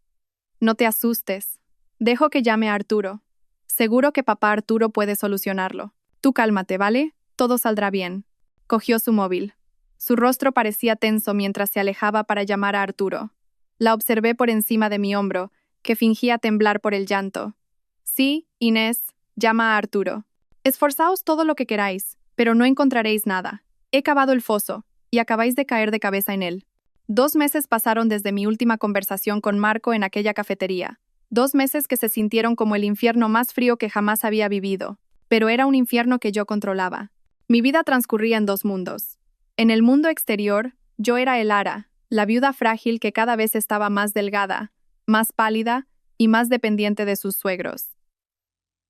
No te asustes. Dejo que llame a Arturo. Seguro que papá Arturo puede solucionarlo. Tú cálmate, ¿vale? Todo saldrá bien. Cogió su móvil. Su rostro parecía tenso mientras se alejaba para llamar a Arturo. La observé por encima de mi hombro, que fingía temblar por el llanto. Sí, Inés, llama a Arturo. Esforzaos todo lo que queráis, pero no encontraréis nada. He cavado el foso, y acabáis de caer de cabeza en él. 2 meses pasaron desde mi última conversación con Marco en aquella cafetería. 2 meses que se sintieron como el infierno más frío que jamás había vivido. Pero era un infierno que yo controlaba. Mi vida transcurría en 2 mundos. En el mundo exterior, yo era Elara, la viuda frágil que cada vez estaba más delgada, más pálida y más dependiente de sus suegros.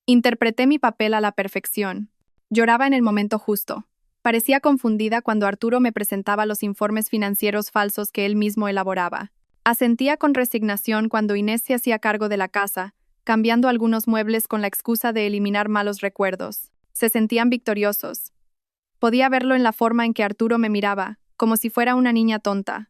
Interpreté mi papel a la perfección. Lloraba en el momento justo. Parecía confundida cuando Arturo me presentaba los informes financieros falsos que él mismo elaboraba. Asentía con resignación cuando Inés se hacía cargo de la casa, cambiando algunos muebles con la excusa de eliminar malos recuerdos. Se sentían victoriosos. Podía verlo en la forma en que Arturo me miraba, como si fuera una niña tonta.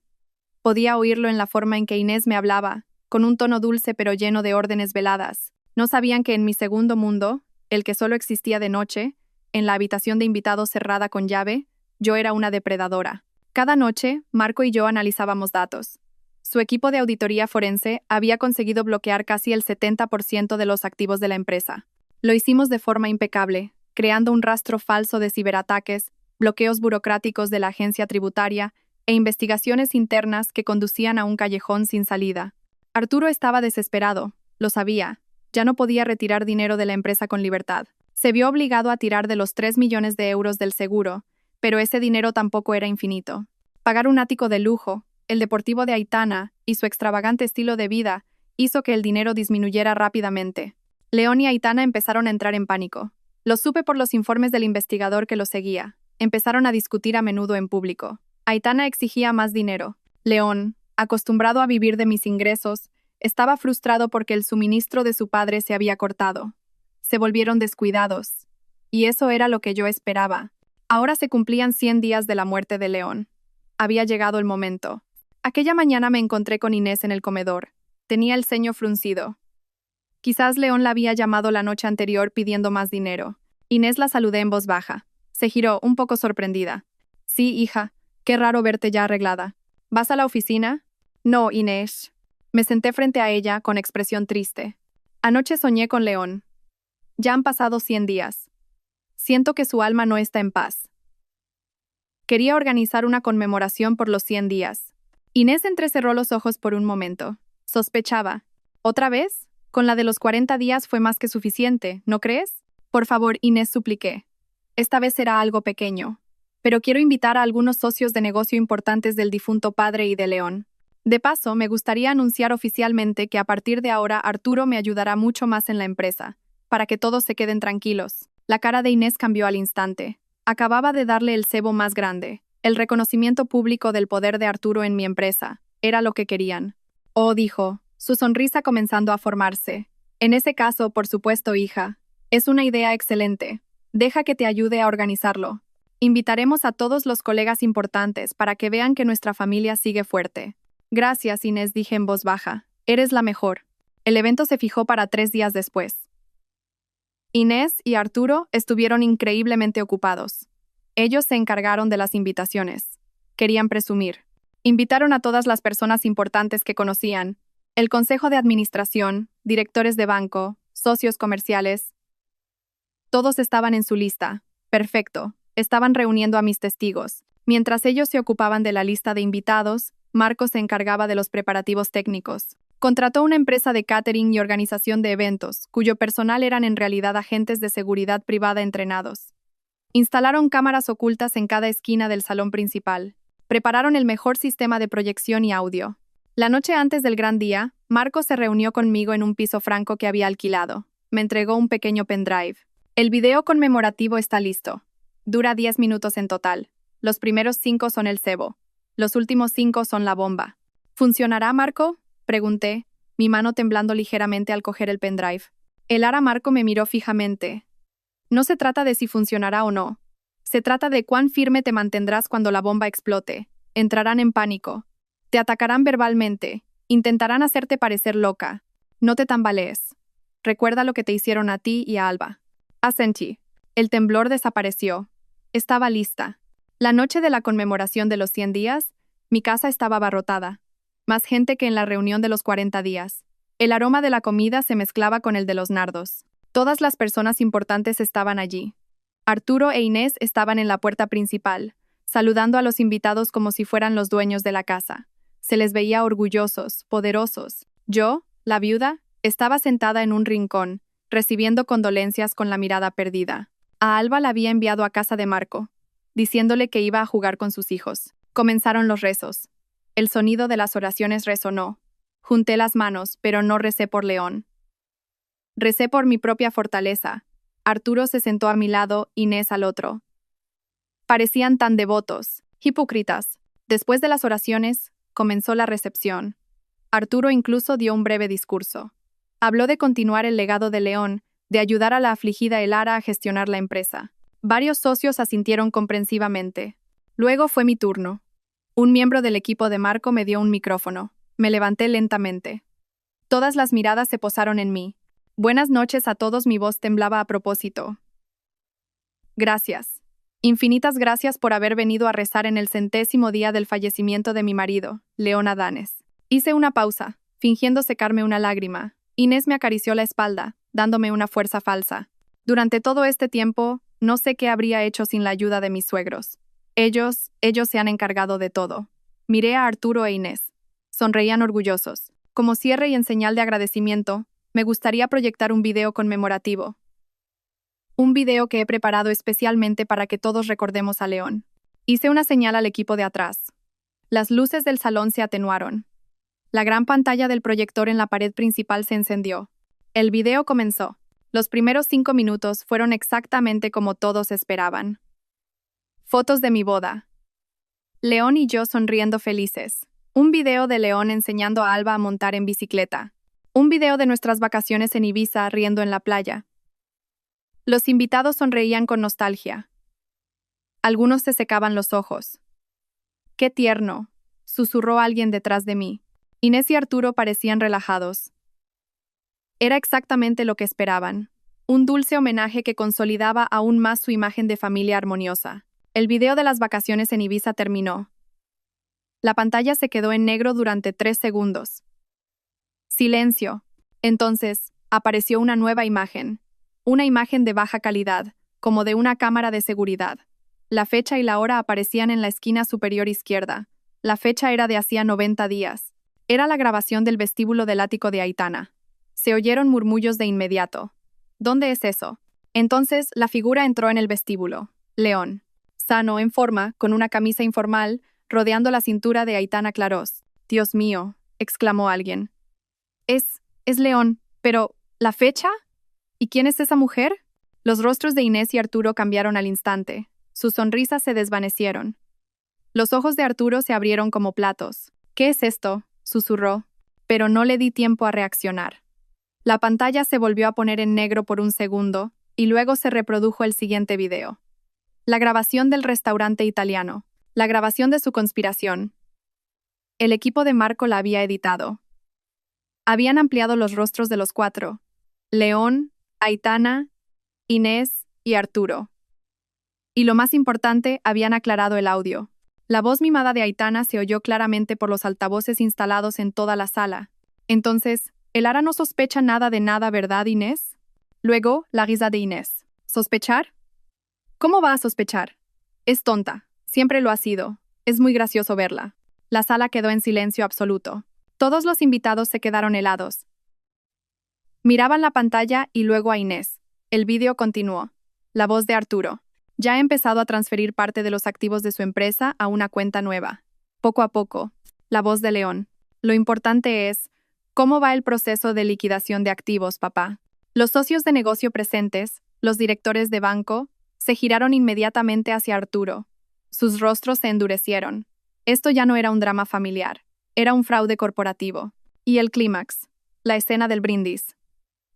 Podía oírlo en la forma en que Inés me hablaba, con un tono dulce pero lleno de órdenes veladas. No sabían que en mi segundo mundo, el que solo existía de noche, en la habitación de invitados cerrada con llave, yo era una depredadora. Cada noche, Marco y yo analizábamos datos. Su equipo de auditoría forense había conseguido bloquear casi el 70% de los activos de la empresa. Lo hicimos de forma impecable, creando un rastro falso de ciberataques, bloqueos burocráticos de la agencia tributaria e investigaciones internas que conducían a un callejón sin salida. Arturo estaba desesperado, lo sabía. Ya no podía retirar dinero de la empresa con libertad. Se vio obligado a tirar de los 3 millones de euros del seguro, pero ese dinero tampoco era infinito. Pagar un ático de lujo, el deportivo de Aitana y su extravagante estilo de vida hizo que el dinero disminuyera rápidamente. León y Aitana empezaron a entrar en pánico. Lo supe por los informes del investigador que los seguía. Empezaron a discutir a menudo en público. Aitana exigía más dinero. León, acostumbrado a vivir de mis ingresos, estaba frustrado porque el suministro de su padre se había cortado. Se volvieron descuidados. Y eso era lo que yo esperaba. Ahora se cumplían 100 días de la muerte de León. Había llegado el momento. Aquella mañana me encontré con Inés en el comedor. Tenía el ceño fruncido. Quizás León la había llamado la noche anterior pidiendo más dinero. Inés la saludé en voz baja. Se giró, un poco sorprendida. Sí, hija. Qué raro verte ya arreglada. ¿Vas a la oficina? No, Inés. Me senté frente a ella con expresión triste. Anoche soñé con León. Ya han pasado 100 días. Siento que su alma no está en paz. Quería organizar una conmemoración por los 100 días. Inés entrecerró los ojos por un momento. Sospechaba. ¿Otra vez? Con la de los 40 días fue más que suficiente, ¿no crees? Por favor, Inés, supliqué. Esta vez será algo pequeño. Pero quiero invitar a algunos socios de negocio importantes del difunto padre y de León. De paso, me gustaría anunciar oficialmente que a partir de ahora Arturo me ayudará mucho más en la empresa, para que todos se queden tranquilos. La cara de Inés cambió al instante. Acababa de darle el cebo más grande. El reconocimiento público del poder de Arturo en mi empresa. Era lo que querían. Oh, dijo, su sonrisa comenzando a formarse. En ese caso, por supuesto, hija. Es una idea excelente. Deja que te ayude a organizarlo. Invitaremos a todos los colegas importantes para que vean que nuestra familia sigue fuerte. Gracias, Inés, dije en voz baja. Eres la mejor. El evento se fijó para 3 días después. Inés y Arturo estuvieron increíblemente ocupados. Ellos se encargaron de las invitaciones. Querían presumir. Invitaron a todas las personas importantes que conocían, el consejo de administración, directores de banco, socios comerciales. Todos estaban en su lista. Perfecto. Estaban reuniendo a mis testigos. Mientras ellos se ocupaban de la lista de invitados, Marco se encargaba de los preparativos técnicos. Contrató una empresa de catering y organización de eventos, cuyo personal eran en realidad agentes de seguridad privada entrenados. Instalaron cámaras ocultas en cada esquina del salón principal. Prepararon el mejor sistema de proyección y audio. La noche antes del gran día, Marco se reunió conmigo en un piso franco que había alquilado. Me entregó un pequeño pendrive. El video conmemorativo está listo. Dura 10 minutos en total. Los primeros 5 son el cebo. Los últimos 5 son la bomba. ¿Funcionará, Marco?, pregunté, mi mano temblando ligeramente al coger el pendrive. El ara Marco me miró fijamente. No se trata de si funcionará o no. Se trata de cuán firme te mantendrás cuando la bomba explote. Entrarán en pánico. Te atacarán verbalmente. Intentarán hacerte parecer loca. No te tambalees. Recuerda lo que te hicieron a ti y a Alba. Asentí. El temblor desapareció. Estaba lista. La noche de la conmemoración de los 100 días, mi casa estaba abarrotada. Más gente que en la reunión de los 40 días. El aroma de la comida se mezclaba con el de los nardos. Todas las personas importantes estaban allí. Arturo e Inés estaban en la puerta principal, saludando a los invitados como si fueran los dueños de la casa. Se les veía orgullosos, poderosos. Yo, la viuda, estaba sentada en un rincón, recibiendo condolencias con la mirada perdida. A Alba la había enviado a casa de Marco, diciéndole que iba a jugar con sus hijos. Comenzaron los rezos. El sonido de las oraciones resonó. Junté las manos, pero no recé por León. Recé por mi propia fortaleza. Arturo se sentó a mi lado, Inés al otro. Parecían tan devotos, hipócritas. Después de las oraciones, comenzó la recepción. Arturo incluso dio un breve discurso. Habló de continuar el legado de León, de ayudar a la afligida Elara a gestionar la empresa. Varios socios asintieron comprensivamente. Luego fue mi turno. Un miembro del equipo de Marco me dio un micrófono. Me levanté lentamente. Todas las miradas se posaron en mí. Buenas noches a todos, mi voz temblaba a propósito. Gracias. Infinitas gracias por haber venido a rezar en el 100º día del fallecimiento de mi marido, León Adanes. Hice una pausa, fingiendo secarme una lágrima. Inés me acarició la espalda, dándome una fuerza falsa. Durante todo este tiempo, no sé qué habría hecho sin la ayuda de mis suegros. Ellos se han encargado de todo. Miré a Arturo e Inés. Sonreían orgullosos. Como cierre y en señal de agradecimiento, me gustaría proyectar un video conmemorativo. Un video que he preparado especialmente para que todos recordemos a León. Hice una señal al equipo de atrás. Las luces del salón se atenuaron. La gran pantalla del proyector en la pared principal se encendió. El video comenzó. Los primeros 5 minutos fueron exactamente como todos esperaban. Fotos de mi boda. León y yo sonriendo felices. Un video de León enseñando a Alba a montar en bicicleta. Un video de nuestras vacaciones en Ibiza riendo en la playa. Los invitados sonreían con nostalgia. Algunos se secaban los ojos. ¡Qué tierno!, susurró alguien detrás de mí. Inés y Arturo parecían relajados. Era exactamente lo que esperaban. Un dulce homenaje que consolidaba aún más su imagen de familia armoniosa. El video de las vacaciones en Ibiza terminó. La pantalla se quedó en negro durante 3 segundos. Silencio. Entonces, apareció una nueva imagen. Una imagen de baja calidad, como de una cámara de seguridad. La fecha y la hora aparecían en la esquina superior izquierda. La fecha era de hacía 90 días. Era la grabación del vestíbulo del ático de Aitana. Se oyeron murmullos de inmediato. ¿Dónde es eso? Entonces la figura entró en el vestíbulo. León. Sano, en forma, con una camisa informal, rodeando la cintura de Aitana Clarós. Dios mío, exclamó alguien. Es León, pero ¿la fecha? ¿Y quién es esa mujer? Los rostros de Inés y Arturo cambiaron al instante. Sus sonrisas se desvanecieron. Los ojos de Arturo se abrieron como platos. ¿Qué es esto?, susurró, pero no le di tiempo a reaccionar. La pantalla se volvió a poner en negro por un segundo, y luego se reprodujo el siguiente video. La grabación del restaurante italiano. La grabación de su conspiración. El equipo de Marco la había editado. Habían ampliado los rostros de los cuatro: León, Aitana, Inés y Arturo. Y lo más importante, habían aclarado el audio. La voz mimada de Aitana se oyó claramente por los altavoces instalados en toda la sala. Entonces, ¿el Ara no sospecha nada de nada, verdad, Inés? Luego, la risa de Inés. ¿Sospechar? ¿Cómo va a sospechar? Es tonta. Siempre lo ha sido. Es muy gracioso verla. La sala quedó en silencio absoluto. Todos los invitados se quedaron helados. Miraban la pantalla y luego a Inés. El vídeo continuó. La voz de Arturo. Ya ha empezado a transferir parte de los activos de su empresa a una cuenta nueva. Poco a poco. La voz de León. Lo importante es, ¿cómo va el proceso de liquidación de activos, papá? Los socios de negocio presentes, los directores de banco, se giraron inmediatamente hacia Arturo. Sus rostros se endurecieron. Esto ya no era un drama familiar. Era un fraude corporativo. Y el clímax. La escena del brindis.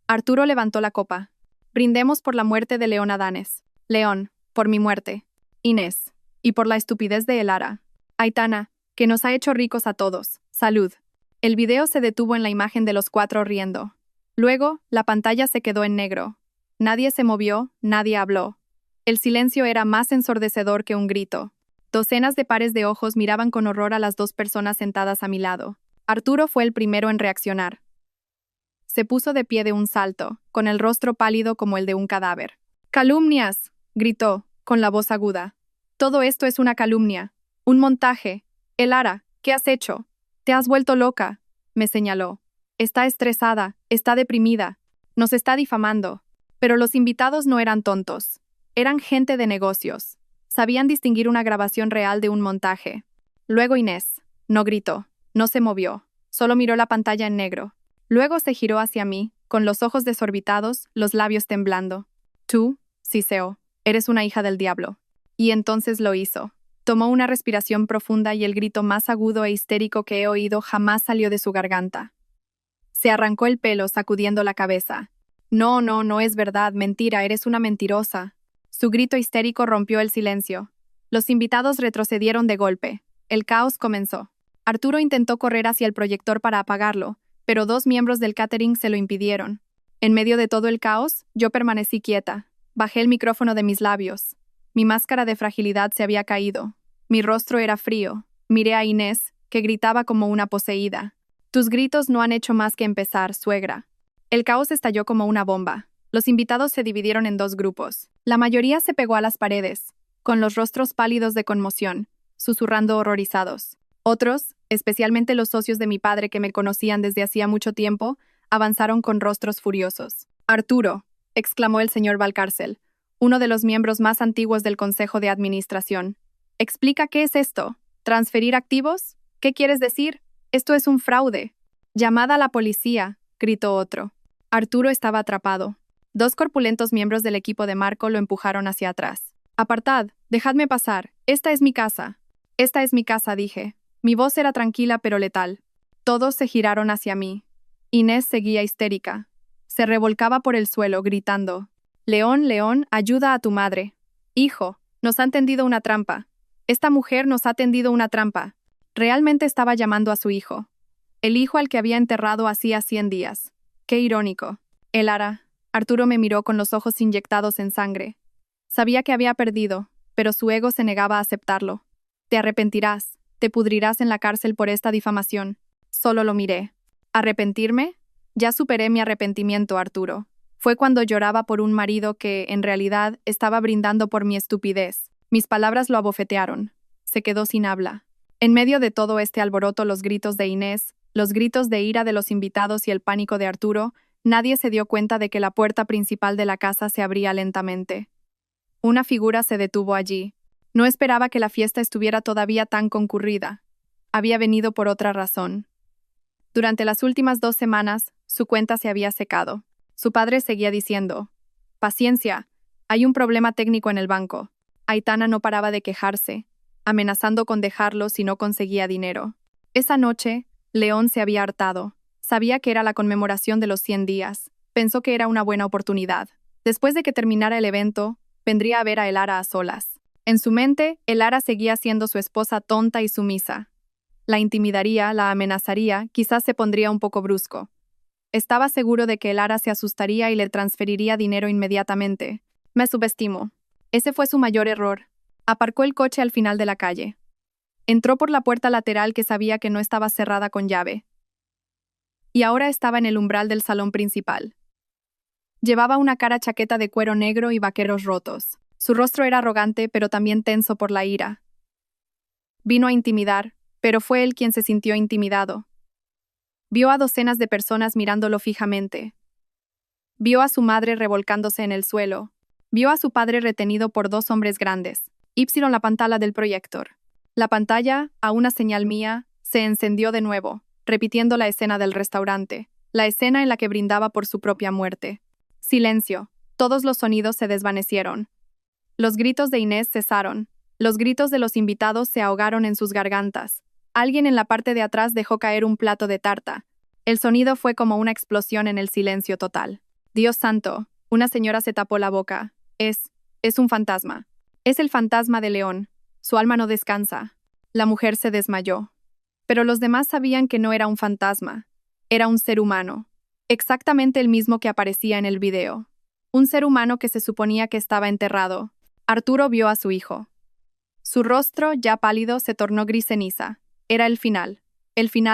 Arturo levantó la copa. Brindemos por la muerte de León Adanes. León, por mi muerte. Inés. Y por la estupidez de Elara. Aitana, que nos ha hecho ricos a todos. Salud. El video se detuvo en la imagen de los cuatro riendo. Luego, la pantalla se quedó en negro. Nadie se movió, nadie habló. El silencio era más ensordecedor que un grito. Docenas de pares de ojos miraban con horror a las dos personas sentadas a mi lado. Arturo fue el primero en reaccionar. Se puso de pie de un salto, con el rostro pálido como el de un cadáver. ¡Calumnias!, gritó, con la voz aguda. Todo esto es una calumnia. Un montaje. Elara, ¿qué has hecho? Te has vuelto loca, me señaló. Está estresada, está deprimida. Nos está difamando. Pero los invitados no eran tontos. Eran gente de negocios. Sabían distinguir una grabación real de un montaje. Luego Inés. No gritó. No se movió. Solo miró la pantalla en negro. Luego se giró hacia mí, con los ojos desorbitados, los labios temblando. Tú, siseó, eres una hija del diablo. Y entonces lo hizo. Tomó una respiración profunda y el grito más agudo e histérico que he oído jamás salió de su garganta. Se arrancó el pelo, sacudiendo la cabeza. No es verdad, mentira, eres una mentirosa. Su grito histérico rompió el silencio. Los invitados retrocedieron de golpe. El caos comenzó. Arturo intentó correr hacia el proyector para apagarlo, pero dos miembros del catering se lo impidieron. En medio de todo el caos, yo permanecí quieta. Bajé el micrófono de mis labios. Mi máscara de fragilidad se había caído. Mi rostro era frío. Miré a Inés, que gritaba como una poseída. Tus gritos no han hecho más que empezar, suegra. El caos estalló como una bomba. Los invitados se dividieron en dos grupos. La mayoría se pegó a las paredes, con los rostros pálidos de conmoción, susurrando horrorizados. Otros, especialmente los socios de mi padre que me conocían desde hacía mucho tiempo, avanzaron con rostros furiosos. «Arturo», exclamó el señor Valcárcel, uno de los miembros más antiguos del Consejo de Administración. «Explica qué es esto. ¿Transferir activos? ¿Qué quieres decir? Esto es un fraude». «Llamad a la policía», gritó otro. Arturo estaba atrapado. Dos corpulentos miembros del equipo de Marco lo empujaron hacia atrás. «Apartad, dejadme pasar. Esta es mi casa». «Esta es mi casa», dije. Mi voz era tranquila pero letal. Todos se giraron hacia mí. Inés seguía histérica. Se revolcaba por el suelo, gritando. «León, León, ayuda a tu madre». «Hijo, nos han tendido una trampa. Esta mujer nos ha tendido una trampa». Realmente estaba llamando a su hijo. El hijo al que había enterrado hacía 100 días. Qué irónico. Elara. Arturo me miró con los ojos inyectados en sangre. Sabía que había perdido, pero su ego se negaba a aceptarlo. «Te arrepentirás. Te pudrirás en la cárcel por esta difamación». Solo lo miré. ¿Arrepentirme? Ya superé mi arrepentimiento, Arturo. Fue cuando lloraba por un marido que, en realidad, estaba brindando por mi estupidez. Mis palabras lo abofetearon. Se quedó sin habla. En medio de todo este alboroto, los gritos de Inés, los gritos de ira de los invitados y el pánico de Arturo, Nadie se dio cuenta de que la puerta principal de la casa se abría lentamente. Una figura se detuvo allí. No esperaba que la fiesta estuviera todavía tan concurrida. Había venido por otra razón. Durante las últimas 2 semanas, su cuenta se había secado. Su padre seguía diciendo: «Paciencia, hay un problema técnico en el banco». Aitana no paraba de quejarse, amenazando con dejarlo si no conseguía dinero. Esa noche, León se había hartado. Sabía que era la conmemoración de los 100 días. Pensó que era una buena oportunidad. Después de que terminara el evento, vendría a ver a Elara a solas. En su mente, Elara seguía siendo su esposa tonta y sumisa. La intimidaría, la amenazaría, quizás se pondría un poco brusco. Estaba seguro de que Elara se asustaría y le transferiría dinero inmediatamente. Me subestimó. Ese fue su mayor error. Aparcó el coche al final de la calle. Entró por la puerta lateral que sabía que no estaba cerrada con llave. Y ahora estaba en el umbral del salón principal. Llevaba una cara chaqueta de cuero negro y vaqueros rotos. Su rostro era arrogante, pero también tenso por la ira. Vino a intimidar, pero fue él quien se sintió intimidado. Vio a docenas de personas mirándolo fijamente. Vio a su madre revolcándose en el suelo. Vio a su padre retenido por 2 hombres grandes. La pantalla del proyector. La pantalla, a una señal mía, se encendió de nuevo, repitiendo la escena del restaurante, la escena en la que brindaba por su propia muerte. Silencio. Todos los sonidos se desvanecieron. Los gritos de Inés cesaron. Los gritos de los invitados se ahogaron en sus gargantas. Alguien en la parte de atrás dejó caer un plato de tarta. El sonido fue como una explosión en el silencio total. Dios santo, una señora se tapó la boca. Es un fantasma. Es el fantasma de León. Su alma no descansa. La mujer se desmayó. Pero los demás sabían que no era un fantasma. Era un ser humano. Exactamente el mismo que aparecía en el video. Un ser humano que se suponía que estaba enterrado. Arturo vio a su hijo. Su rostro, ya pálido, se tornó gris ceniza. Era el final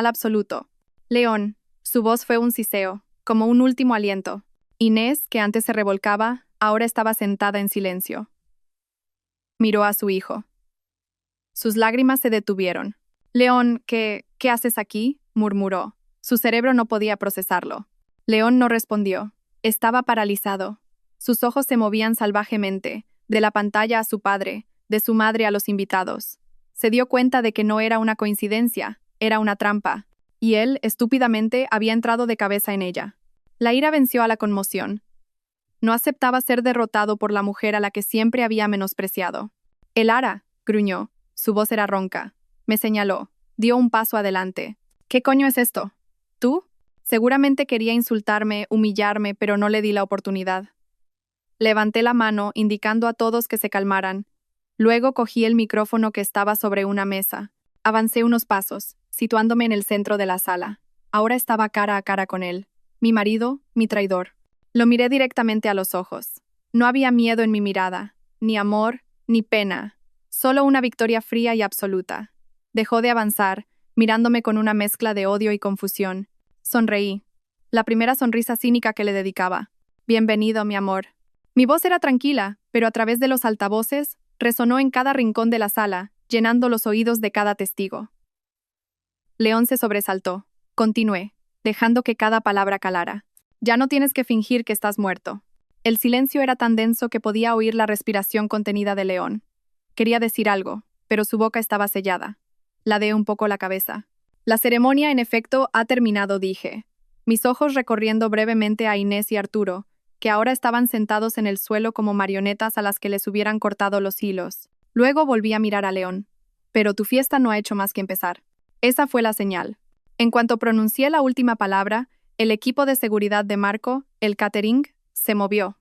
absoluto. León, su voz fue un siseo, como un último aliento. Inés, que antes se revolcaba, ahora estaba sentada en silencio. Miró a su hijo. Sus lágrimas se detuvieron. León, ¿qué haces aquí?, murmuró. Su cerebro no podía procesarlo. León no respondió. Estaba paralizado. Sus ojos se movían salvajemente, de la pantalla a su padre, de su madre a los invitados. Se dio cuenta de que no era una coincidencia, era una trampa, y él, estúpidamente, había entrado de cabeza en ella. La ira venció a la conmoción. No aceptaba ser derrotado por la mujer a la que siempre había menospreciado. «Elara», gruñó. Su voz era ronca. Me señaló. Dio un paso adelante. «¿Qué coño es esto? ¿Tú?» Seguramente quería insultarme, humillarme, pero no le di la oportunidad. Levanté la mano, indicando a todos que se calmaran. Luego cogí el micrófono que estaba sobre una mesa. Avancé unos pasos, situándome en el centro de la sala. Ahora estaba cara a cara con él. Mi marido, mi traidor. Lo miré directamente a los ojos. No había miedo en mi mirada, ni amor, ni pena. Solo una victoria fría y absoluta. Dejó de avanzar, mirándome con una mezcla de odio y confusión. Sonreí. La primera sonrisa cínica que le dedicaba. «Bienvenido, mi amor». Mi voz era tranquila, pero a través de los altavoces, resonó en cada rincón de la sala, llenando los oídos de cada testigo. León se sobresaltó. Continué, dejando que cada palabra calara. «Ya no tienes que fingir que estás muerto». El silencio era tan denso que podía oír la respiración contenida de León. Quería decir algo, pero su boca estaba sellada. Ladeé un poco la cabeza. «La ceremonia, en efecto, ha terminado», dije. Mis ojos recorriendo brevemente a Inés y Arturo, que ahora estaban sentados en el suelo como marionetas a las que les hubieran cortado los hilos. Luego volví a mirar a León. «Pero tu fiesta no ha hecho más que empezar». Esa fue la señal. En cuanto pronuncié la última palabra, el equipo de seguridad de Marco, el catering, se movió.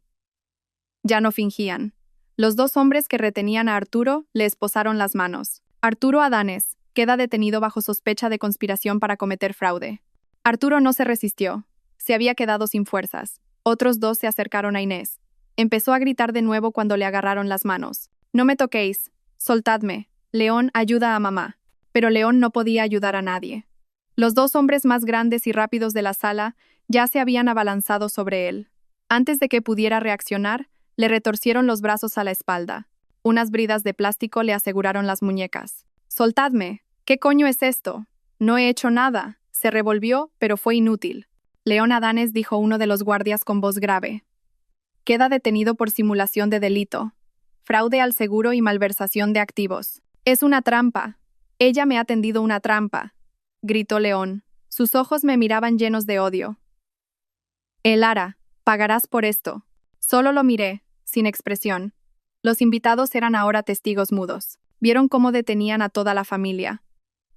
Ya no fingían. Los 2 hombres que retenían a Arturo le esposaron las manos. Arturo Adanes queda detenido bajo sospecha de conspiración para cometer fraude. Arturo no se resistió. Se había quedado sin fuerzas. Otros 2 se acercaron a Inés. Empezó a gritar de nuevo cuando le agarraron las manos. «No me toquéis. Soltadme. León, ayuda a mamá». Pero León no podía ayudar a nadie. Los 2 hombres más grandes y rápidos de la sala ya se habían abalanzado sobre él. Antes de que pudiera reaccionar, le retorcieron los brazos a la espalda. Unas bridas de plástico le aseguraron las muñecas. «Soltadme. ¿Qué coño es esto? No he hecho nada». Se revolvió, pero fue inútil. León Adanes, dijo uno de los guardias con voz grave. Queda detenido por simulación de delito, fraude al seguro y malversación de activos. Es una trampa. Ella me ha tendido una trampa, gritó León. Sus ojos me miraban llenos de odio. Elara, pagarás por esto. Solo lo miré, sin expresión. Los invitados eran ahora testigos mudos. Vieron cómo detenían a toda la familia.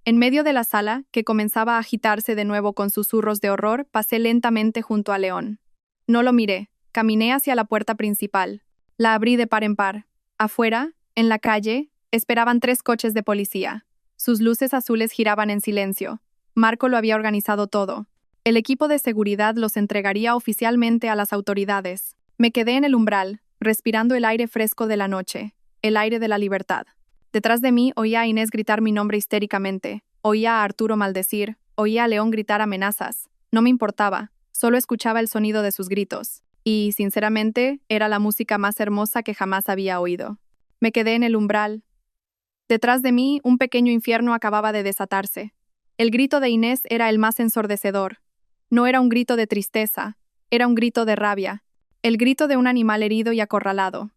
En medio de la sala, que comenzaba a agitarse de nuevo con susurros de horror, pasé lentamente junto a León. No lo miré. Caminé hacia la puerta principal. La abrí de par en par. Afuera, en la calle, esperaban 3 coches de policía. Sus luces azules giraban en silencio. Marco lo había organizado todo. El equipo de seguridad los entregaría oficialmente a las autoridades. Me quedé en el umbral, respirando el aire fresco de la noche, el aire de la libertad. Detrás de mí oía a Inés gritar mi nombre histéricamente, oía a Arturo maldecir, oía a León gritar amenazas. No me importaba, solo escuchaba el sonido de sus gritos. Y, sinceramente, era la música más hermosa que jamás había oído. Me quedé en el umbral. Detrás de mí, un pequeño infierno acababa de desatarse. El grito de Inés era el más ensordecedor. No era un grito de tristeza, era un grito de rabia. El grito de un animal herido y acorralado.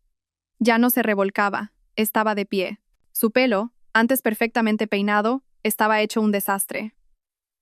Ya no se revolcaba, estaba de pie. Su pelo, antes perfectamente peinado, estaba hecho un desastre.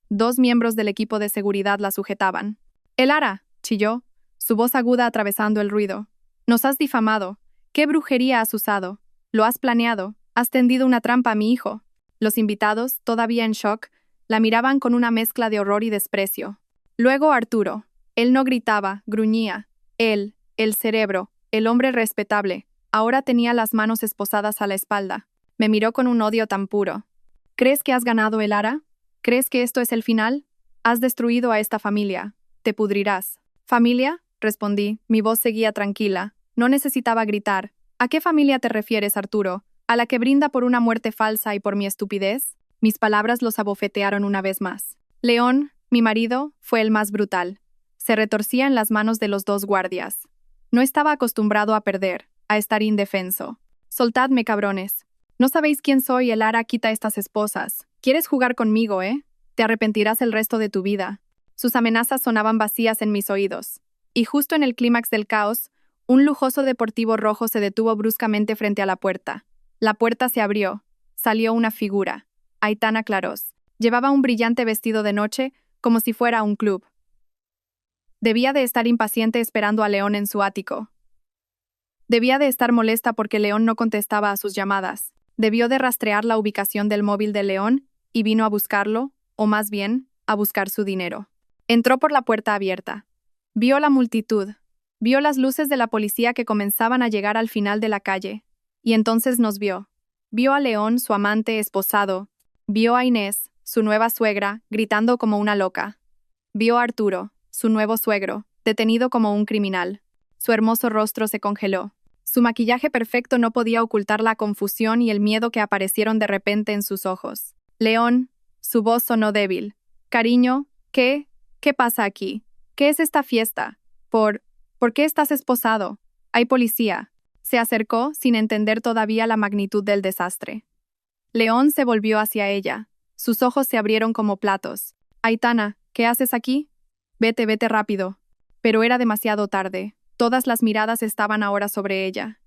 2 miembros del equipo de seguridad la sujetaban. «¡Elara!», chilló, su voz aguda atravesando el ruido. «Nos has difamado. ¿Qué brujería has usado? ¿Lo has planeado? ¿Has tendido una trampa a mi hijo?» Los invitados, todavía en shock, la miraban con una mezcla de horror y desprecio. Luego Arturo. Él no gritaba, gruñía. Él, el cerebro, el hombre respetable, ahora tenía las manos esposadas a la espalda. Me miró con un odio tan puro. «¿Crees que has ganado, Elara? ¿Crees que esto es el final? Has destruido a esta familia. Te pudrirás». «¿Familia?», respondí, mi voz seguía tranquila. No necesitaba gritar. «¿A qué familia te refieres, Arturo? ¿A la que brinda por una muerte falsa y por mi estupidez?» Mis palabras los abofetearon una vez más. León, mi marido, fue el más brutal. Se retorcía en las manos de los 2 guardias. No estaba acostumbrado a perder, a estar indefenso. «Soltadme, cabrones. No sabéis quién soy, Elara quita estas esposas. ¿Quieres jugar conmigo, eh? Te arrepentirás el resto de tu vida». Sus amenazas sonaban vacías en mis oídos. Y justo en el clímax del caos, un lujoso deportivo rojo se detuvo bruscamente frente a la puerta. La puerta se abrió. Salió una figura. Aitana Clarós. Llevaba un brillante vestido de noche, como si fuera a un club. Debía de estar impaciente esperando a León en su ático. Debía de estar molesta porque León no contestaba a sus llamadas. Debió de rastrear la ubicación del móvil de León y vino a buscarlo, o más bien, a buscar su dinero. Entró por la puerta abierta. Vio la multitud. Vio las luces de la policía que comenzaban a llegar al final de la calle. Y entonces nos vio. Vio a León, su amante esposado. Vio a Inés, su nueva suegra, gritando como una loca. Vio a Arturo, su nuevo suegro, detenido como un criminal. Su hermoso rostro se congeló. Su maquillaje perfecto no podía ocultar la confusión y el miedo que aparecieron de repente en sus ojos. «León», su voz sonó débil. «Cariño, ¿qué pasa aquí? ¿Qué es esta fiesta? ¿Por qué estás esposado? Hay policía». Se acercó, sin entender todavía la magnitud del desastre. León se volvió hacia ella. Sus ojos se abrieron como platos. «Aitana, ¿qué haces aquí? Vete rápido». Pero era demasiado tarde. Todas las miradas estaban ahora sobre ella.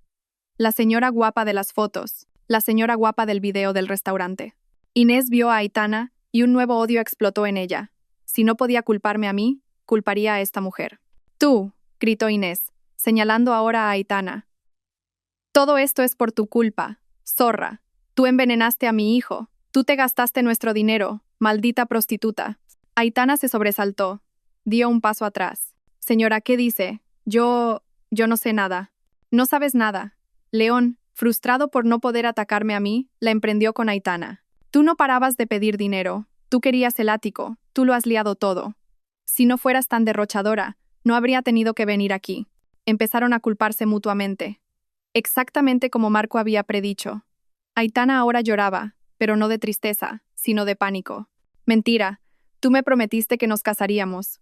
La señora guapa de las fotos, la señora guapa del video del restaurante. Inés vio a Aitana y un nuevo odio explotó en ella. Si no podía culparme a mí, culparía a esta mujer. «Tú», gritó Inés, señalando ahora a Aitana. «Todo esto es por tu culpa, zorra. Tú envenenaste a mi hijo. Tú te gastaste nuestro dinero, maldita prostituta». Aitana se sobresaltó. Dio un paso atrás. «Señora, ¿qué dice? Yo no sé nada». «No sabes nada». León, frustrado por no poder atacarme a mí, la emprendió con Aitana. «Tú no parabas de pedir dinero. Tú querías el ático. Tú lo has liado todo. Si no fueras tan derrochadora, no habría tenido que venir aquí». Empezaron a culparse mutuamente. Exactamente como Marco había predicho. Aitana ahora lloraba, pero no de tristeza, sino de pánico. «Mentira. Tú me prometiste que nos casaríamos.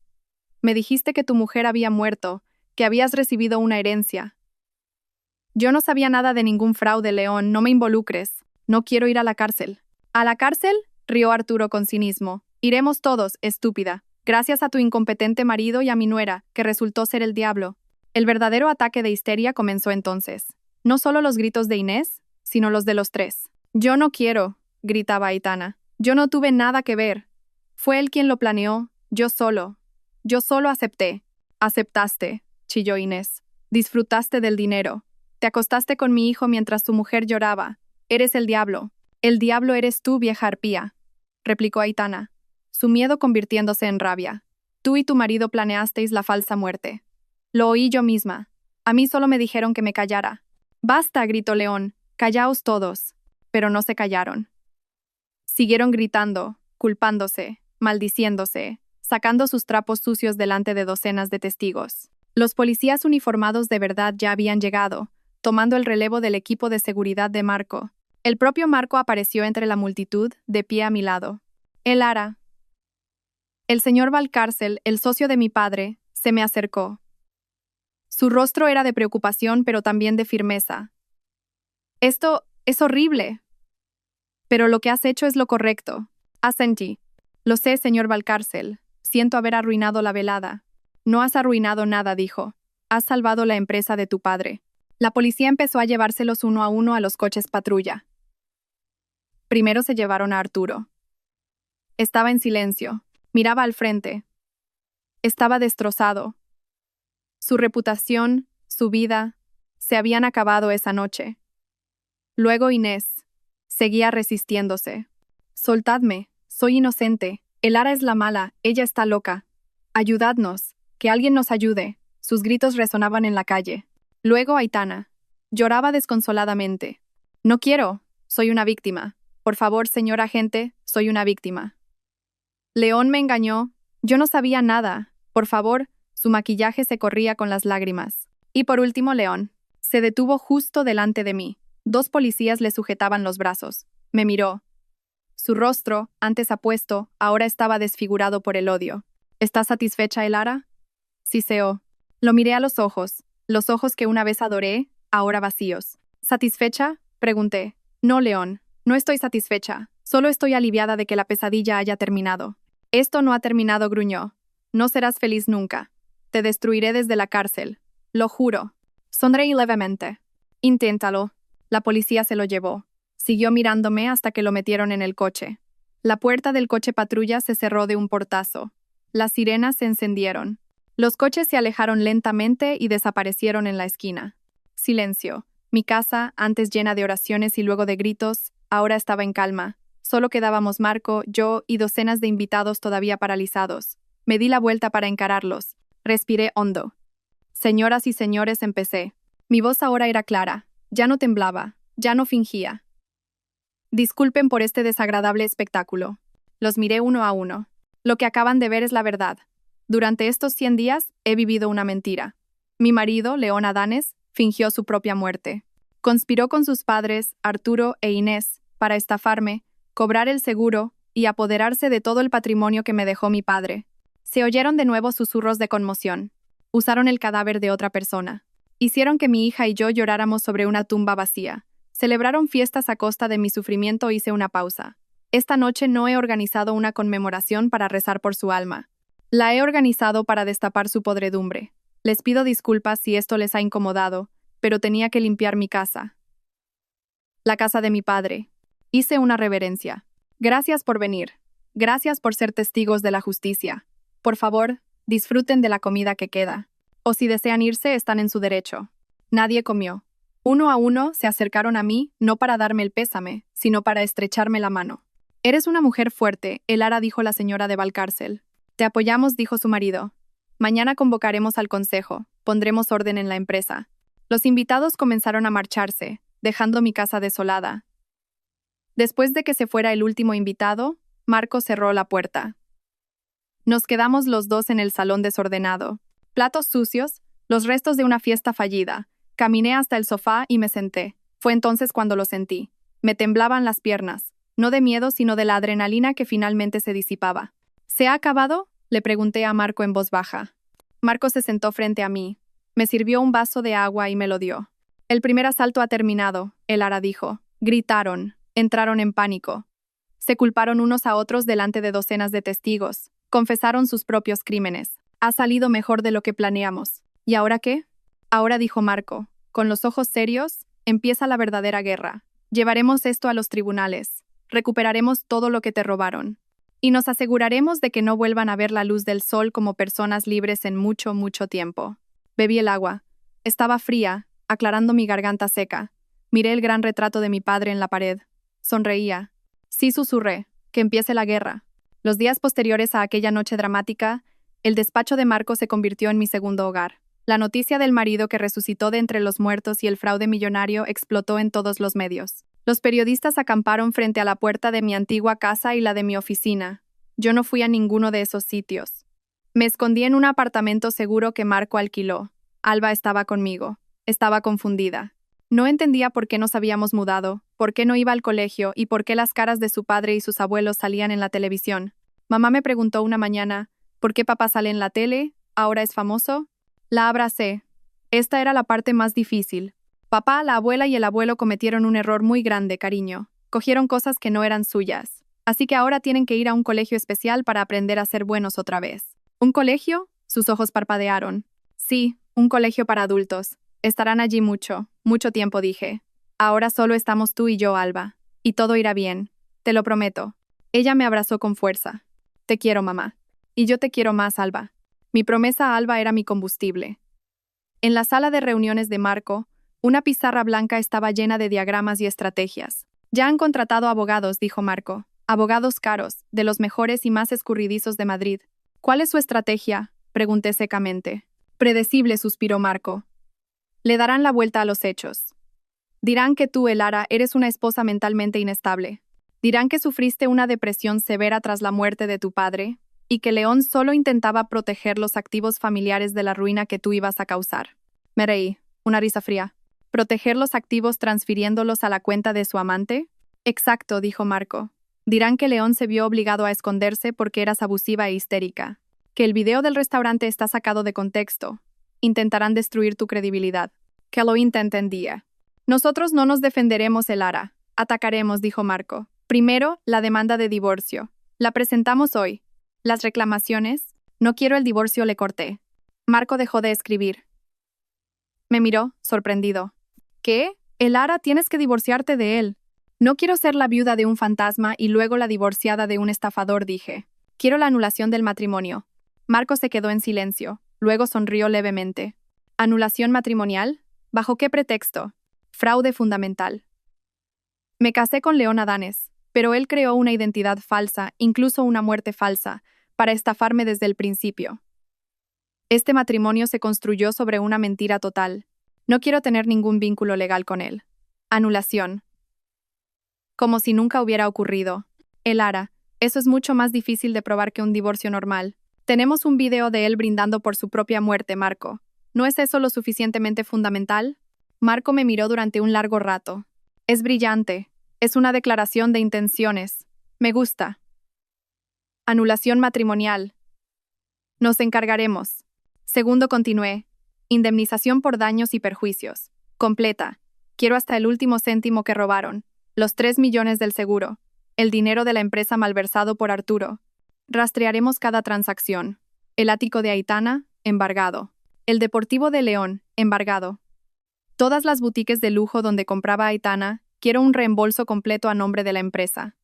Me dijiste que tu mujer había muerto, que habías recibido una herencia». «Yo no sabía nada de ningún fraude, León, no me involucres. No quiero ir a la cárcel». «¿A la cárcel?», rió Arturo con cinismo. «Iremos todos, estúpida. Gracias a tu incompetente marido y a mi nuera, que resultó ser el diablo. El verdadero ataque de histeria comenzó entonces. No solo los gritos de Inés, sino los de los tres. Yo no quiero, gritaba Aitana. Yo no tuve nada que ver. Fue él quien lo planeó, yo solo. Yo solo acepté. Aceptaste, chilló Inés. Disfrutaste del dinero. Te acostaste con mi hijo mientras tu mujer lloraba. Eres el diablo. El diablo eres tú, vieja arpía, replicó Aitana, su miedo convirtiéndose en rabia. Tú y tu marido planeasteis la falsa muerte. Lo oí yo misma. A mí solo me dijeron que me callara. Basta, gritó León. Callaos todos. Pero no se callaron. Siguieron gritando, culpándose, maldiciéndose, sacando sus trapos sucios delante de docenas de testigos. Los policías uniformados de verdad ya habían llegado, tomando el relevo del equipo de seguridad de Marco. El propio Marco apareció entre la multitud, de pie a mi lado. Él hará. El señor Valcárcel, el socio de mi padre, se me acercó. Su rostro era de preocupación, pero también de firmeza. Esto es horrible. Pero lo que has hecho es lo correcto. Asentí. Lo sé, señor Valcárcel. Siento haber arruinado la velada. No has arruinado nada, dijo. Has salvado la empresa de tu padre. La policía empezó a llevárselos uno a uno a los coches patrulla. Primero se llevaron a Arturo. Estaba en silencio. Miraba al frente. Estaba destrozado. Su reputación, su vida, se habían acabado esa noche. Luego Inés. Seguía resistiéndose. Soltadme, soy inocente. El Ara es la mala, ella está loca. Ayudadnos, que alguien nos ayude. Sus gritos resonaban en la calle. Luego Aitana. Lloraba desconsoladamente. No quiero, soy una víctima. Por favor, señor agente, soy una víctima. León me engañó. Yo no sabía nada. Por favor, su maquillaje se corría con las lágrimas. Y por último, León. Se detuvo justo delante de mí. 2 policías le sujetaban los brazos. Me miró. Su rostro, antes apuesto, ahora estaba desfigurado por el odio. ¿Estás satisfecha, Elara? Siseó. Lo miré a los ojos que una vez adoré, ahora vacíos. ¿Satisfecha? Pregunté. No, León. No estoy satisfecha. Solo estoy aliviada de que la pesadilla haya terminado. Esto no ha terminado, gruñó. No serás feliz nunca. Te destruiré desde la cárcel. Lo juro. Sonreí levemente. Inténtalo. La policía se lo llevó. Siguió mirándome hasta que lo metieron en el coche. La puerta del coche patrulla se cerró de un portazo. Las sirenas se encendieron. Los coches se alejaron lentamente y desaparecieron en la esquina. Silencio. Mi casa, antes llena de oraciones y luego de gritos, ahora estaba en calma. Solo quedábamos Marco, yo y docenas de invitados todavía paralizados. Me di la vuelta para encararlos. Respiré hondo. Señoras y señores, empecé. Mi voz ahora era clara. Ya no temblaba. Ya no fingía. Disculpen por este desagradable espectáculo. Los miré uno a uno. Lo que acaban de ver es la verdad. Durante estos 100 días he vivido una mentira. Mi marido, León Adanes, fingió su propia muerte. Conspiró con sus padres, Arturo e Inés, para estafarme, cobrar el seguro y apoderarse de todo el patrimonio que me dejó mi padre. Se oyeron de nuevo susurros de conmoción. Usaron el cadáver de otra persona. Hicieron que mi hija y yo lloráramos sobre una tumba vacía. Celebraron fiestas a costa de mi sufrimiento. Hice una pausa. Esta noche no he organizado una conmemoración para rezar por su alma. La he organizado para destapar su podredumbre. Les pido disculpas si esto les ha incomodado, pero tenía que limpiar mi casa. La casa de mi padre. Hice una reverencia. Gracias por venir. Gracias por ser testigos de la justicia. Por favor, disfruten de la comida que queda. O si desean irse, están en su derecho. Nadie comió. Uno a uno se acercaron a mí, no para darme el pésame, sino para estrecharme la mano. Eres una mujer fuerte, Elara, dijo la señora de Valcárcel. Te apoyamos, dijo su marido. Mañana convocaremos al consejo, pondremos orden en la empresa. Los invitados comenzaron a marcharse, dejando mi casa desolada. Después de que se fuera el último invitado, Marco cerró la puerta. Nos quedamos los dos en el salón desordenado. Platos sucios, los restos de una fiesta fallida. Caminé hasta el sofá y me senté. Fue entonces cuando lo sentí. Me temblaban las piernas, no de miedo sino de la adrenalina que finalmente se disipaba. ¿Se ha acabado?, le pregunté a Marco en voz baja. Marco se sentó frente a mí. Me sirvió un vaso de agua y me lo dio. El primer asalto ha terminado, Elara dijo. Gritaron, entraron en pánico. Se culparon unos a otros delante de docenas de testigos. Confesaron sus propios crímenes. Ha salido mejor de lo que planeamos. ¿Y ahora qué? Ahora, dijo Marco, con los ojos serios, empieza la verdadera guerra. Llevaremos esto a los tribunales. Recuperaremos todo lo que te robaron. Y nos aseguraremos de que no vuelvan a ver la luz del sol como personas libres en mucho, mucho tiempo. Bebí el agua. Estaba fría, aclarando mi garganta seca. Miré el gran retrato de mi padre en la pared. Sonreía. Sí, susurré. Que empiece la guerra. Los días posteriores a aquella noche dramática, el despacho de Marco se convirtió en mi segundo hogar. La noticia del marido que resucitó de entre los muertos y el fraude millonario explotó en todos los medios. Los periodistas acamparon frente a la puerta de mi antigua casa y la de mi oficina. Yo no fui a ninguno de esos sitios. Me escondí en un apartamento seguro que Marco alquiló. Alba estaba conmigo. Estaba confundida. No entendía por qué nos habíamos mudado, por qué no iba al colegio y por qué las caras de su padre y sus abuelos salían en la televisión. Mamá me preguntó una mañana, ¿por qué papá sale en la tele? ¿Ahora es famoso? La abracé. Esta era la parte más difícil. Papá, la abuela y el abuelo cometieron un error muy grande, cariño. Cogieron cosas que no eran suyas. Así que ahora tienen que ir a un colegio especial para aprender a ser buenos otra vez. ¿Un colegio? Sus ojos parpadearon. Sí, un colegio para adultos. Estarán allí mucho, mucho tiempo, dije. Ahora solo estamos tú y yo, Alba. Y todo irá bien. Te lo prometo. Ella me abrazó con fuerza. Te quiero, mamá. Y yo te quiero más, Alba. Mi promesa a Alba era mi combustible. En la sala de reuniones de Marco, una pizarra blanca estaba llena de diagramas y estrategias. Ya han contratado abogados, dijo Marco. Abogados caros, de los mejores y más escurridizos de Madrid. ¿Cuál es su estrategia? Pregunté secamente. Predecible, suspiró Marco. Le darán la vuelta a los hechos. Dirán que tú, Elara, eres una esposa mentalmente inestable. Dirán que sufriste una depresión severa tras la muerte de tu padre, y que León solo intentaba proteger los activos familiares de la ruina que tú ibas a causar. Me reí, una risa fría. ¿Proteger los activos transfiriéndolos a la cuenta de su amante? Exacto, dijo Marco. Dirán que León se vio obligado a esconderse porque eras abusiva e histérica. Que el video del restaurante está sacado de contexto. Intentarán destruir tu credibilidad. Que lo intenten, día. Nosotros no nos defenderemos, Elara. Atacaremos, dijo Marco. Primero, la demanda de divorcio. La presentamos hoy. Las reclamaciones. No quiero el divorcio, le corté. Marco dejó de escribir. Me miró, sorprendido. ¿Qué? Elara, tienes que divorciarte de él. No quiero ser la viuda de un fantasma y luego la divorciada de un estafador, dije. Quiero la anulación del matrimonio. Marco se quedó en silencio. Luego sonrió levemente. ¿Anulación matrimonial? ¿Bajo qué pretexto? Fraude fundamental. Me casé con León Adanes, pero él creó una identidad falsa, incluso una muerte falsa, para estafarme desde el principio. Este matrimonio se construyó sobre una mentira total. No quiero tener ningún vínculo legal con él. Anulación. Como si nunca hubiera ocurrido. Elara, eso es mucho más difícil de probar que un divorcio normal. Tenemos un video de él brindando por su propia muerte, Marco. ¿No es eso lo suficientemente fundamental? Marco me miró durante un largo rato. Es brillante. Es una declaración de intenciones. Me gusta. Anulación matrimonial. Nos encargaremos. Segundo, continué. Indemnización por daños y perjuicios. Completa. Quiero hasta el último céntimo que robaron. Los 3 millones del seguro. El dinero de la empresa malversado por Arturo. Rastrearemos cada transacción. El ático de Aitana, embargado. El Deportivo de León, embargado. Todas las boutiques de lujo donde compraba Aitana, quiero un reembolso completo a nombre de la empresa.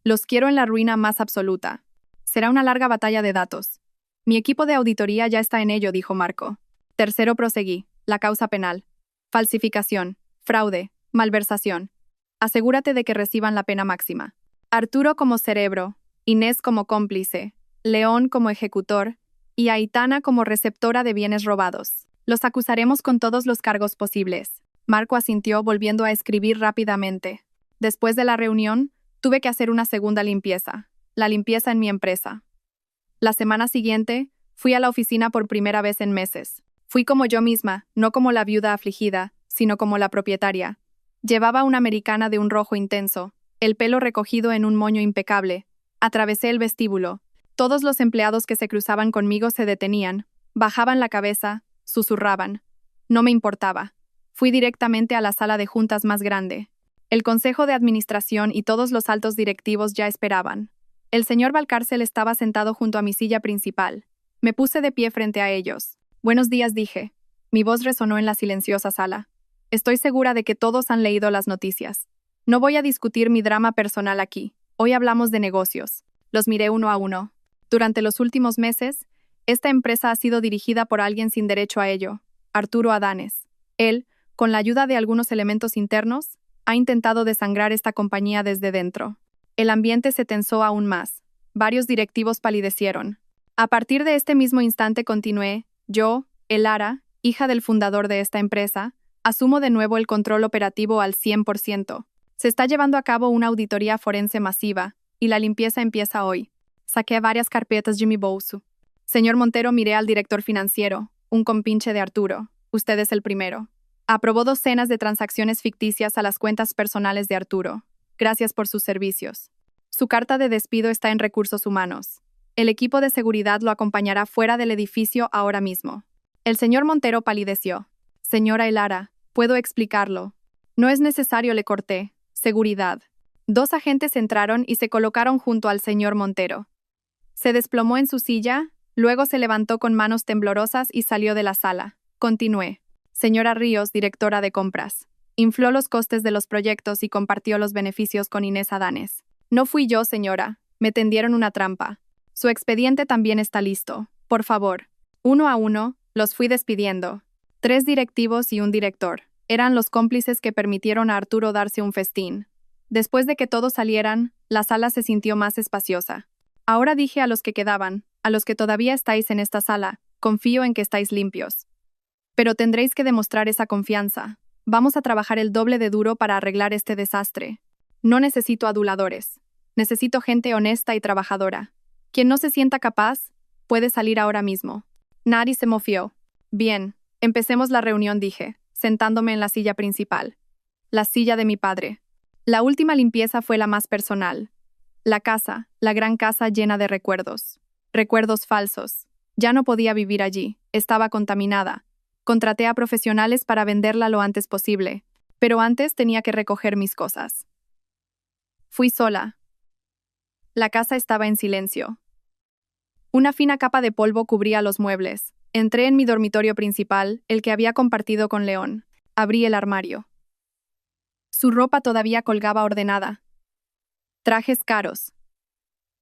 Los quiero en la ruina más absoluta. Será una larga batalla de datos. Mi equipo de auditoría ya está en ello, dijo Marco. Tercero, proseguí. La causa penal. Falsificación, fraude, malversación. Asegúrate de que reciban la pena máxima. Arturo como cerebro, Inés como cómplice, León como ejecutor y Aitana como receptora de bienes robados. Los acusaremos con todos los cargos posibles. Marco asintió, volviendo a escribir rápidamente. Después de la reunión, tuve que hacer una segunda limpieza. La limpieza en mi empresa. La semana siguiente, fui a la oficina por primera vez en meses. Fui como yo misma, no como la viuda afligida, sino como la propietaria. Llevaba una americana de un rojo intenso, el pelo recogido en un moño impecable. Atravesé el vestíbulo. Todos los empleados que se cruzaban conmigo se detenían, bajaban la cabeza, susurraban. No me importaba. Fui directamente a la sala de juntas más grande. El consejo de administración y todos los altos directivos ya esperaban. El señor Valcárcel estaba sentado junto a mi silla principal. Me puse de pie frente a ellos. Buenos días, dije. Mi voz resonó en la silenciosa sala. Estoy segura de que todos han leído las noticias. No voy a discutir mi drama personal aquí. Hoy hablamos de negocios. Los miré uno a uno. Durante los últimos meses, esta empresa ha sido dirigida por alguien sin derecho a ello, Arturo Adanes. Él, con la ayuda de algunos elementos internos, ha intentado desangrar esta compañía desde dentro. El ambiente se tensó aún más. Varios directivos palidecieron. A partir de este mismo instante continué, yo, Elara, hija del fundador de esta empresa, asumo de nuevo el control operativo al 100%. Se está llevando a cabo una auditoría forense masiva, y la limpieza empieza hoy. Saqué varias carpetas Jimmy Bousu. Señor Montero, miré al director financiero, un compinche de Arturo. Usted es el primero. Aprobó docenas de transacciones ficticias a las cuentas personales de Arturo. Gracias por sus servicios. Su carta de despido está en recursos humanos. El equipo de seguridad lo acompañará fuera del edificio ahora mismo. El señor Montero palideció. Señora Elara, puedo explicarlo. No es necesario, le corté. Seguridad. 2 agentes entraron y se colocaron junto al señor Montero. Se desplomó en su silla, luego se levantó con manos temblorosas y salió de la sala. Continué. Señora Ríos, directora de compras. Infló los costes de los proyectos y compartió los beneficios con Inés Adanes. No fui yo, señora. Me tendieron una trampa. Su expediente también está listo. Por favor. Uno a uno, los fui despidiendo. 3 directivos y un director. Eran los cómplices que permitieron a Arturo darse un festín. Después de que todos salieran, la sala se sintió más espaciosa. Ahora dije a los que quedaban, a los que todavía estáis en esta sala, confío en que estáis limpios. Pero tendréis que demostrar esa confianza. Vamos a trabajar el doble de duro para arreglar este desastre. No necesito aduladores. Necesito gente honesta y trabajadora. Quien no se sienta capaz, puede salir ahora mismo. Nadie se movió. Bien, empecemos la reunión, dije, sentándome en la silla principal. La silla de mi padre. La última limpieza fue la más personal. La casa, la gran casa llena de recuerdos. Recuerdos falsos. Ya no podía vivir allí, estaba contaminada. Contraté a profesionales para venderla lo antes posible, pero antes tenía que recoger mis cosas. Fui sola. La casa estaba en silencio. Una fina capa de polvo cubría los muebles. Entré en mi dormitorio principal, el que había compartido con León. Abrí el armario. Su ropa todavía colgaba ordenada. Trajes caros.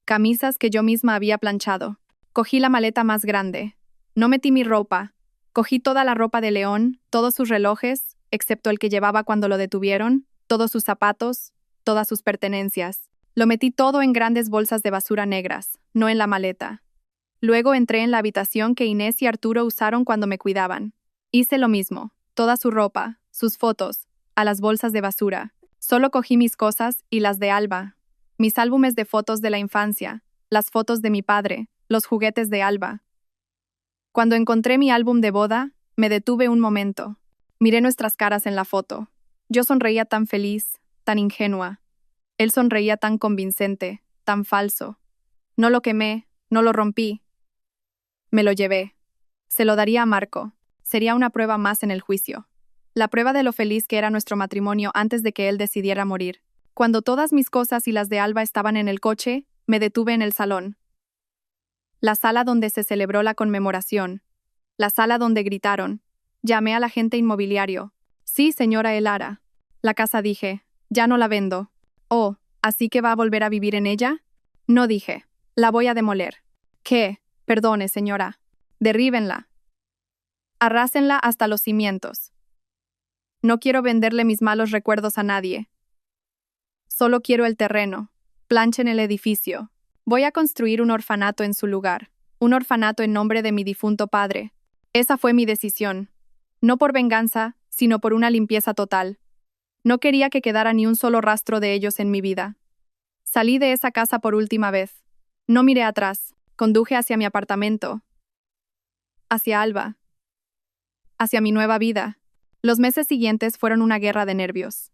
Camisas que yo misma había planchado. Cogí la maleta más grande. No metí mi ropa. Cogí toda la ropa de León, todos sus relojes, excepto el que llevaba cuando lo detuvieron, todos sus zapatos, todas sus pertenencias. Lo metí todo en grandes bolsas de basura negras, no en la maleta. Luego entré en la habitación que Inés y Arturo usaron cuando me cuidaban. Hice lo mismo, toda su ropa, sus fotos, a las bolsas de basura. Solo cogí mis cosas y las de Alba. Mis álbumes de fotos de la infancia, las fotos de mi padre, los juguetes de Alba. Cuando encontré mi álbum de boda, me detuve un momento. Miré nuestras caras en la foto. Yo sonreía tan feliz, tan ingenua. Él sonreía tan convincente, tan falso. No lo quemé, no lo rompí. Me lo llevé. Se lo daría a Marco. Sería una prueba más en el juicio. La prueba de lo feliz que era nuestro matrimonio antes de que él decidiera morir. Cuando todas mis cosas y las de Alba estaban en el coche, me detuve en el salón. La sala donde se celebró la conmemoración. La sala donde gritaron. Llamé al agente inmobiliario. Sí, señora Elara. La casa, dije. Ya no la vendo. Oh, ¿así que va a volver a vivir en ella? No, dije. La voy a demoler. ¿Qué? Perdone, señora. Derríbenla. Arrásenla hasta los cimientos. No quiero venderle mis malos recuerdos a nadie. Solo quiero el terreno. Planchen el edificio. Voy a construir un orfanato en su lugar. Un orfanato en nombre de mi difunto padre. Esa fue mi decisión. No por venganza, sino por una limpieza total. No quería que quedara ni un solo rastro de ellos en mi vida. Salí de esa casa por última vez. No miré atrás. Conduje hacia mi apartamento. Hacia Alba. Hacia mi nueva vida. Los meses siguientes fueron una guerra de nervios.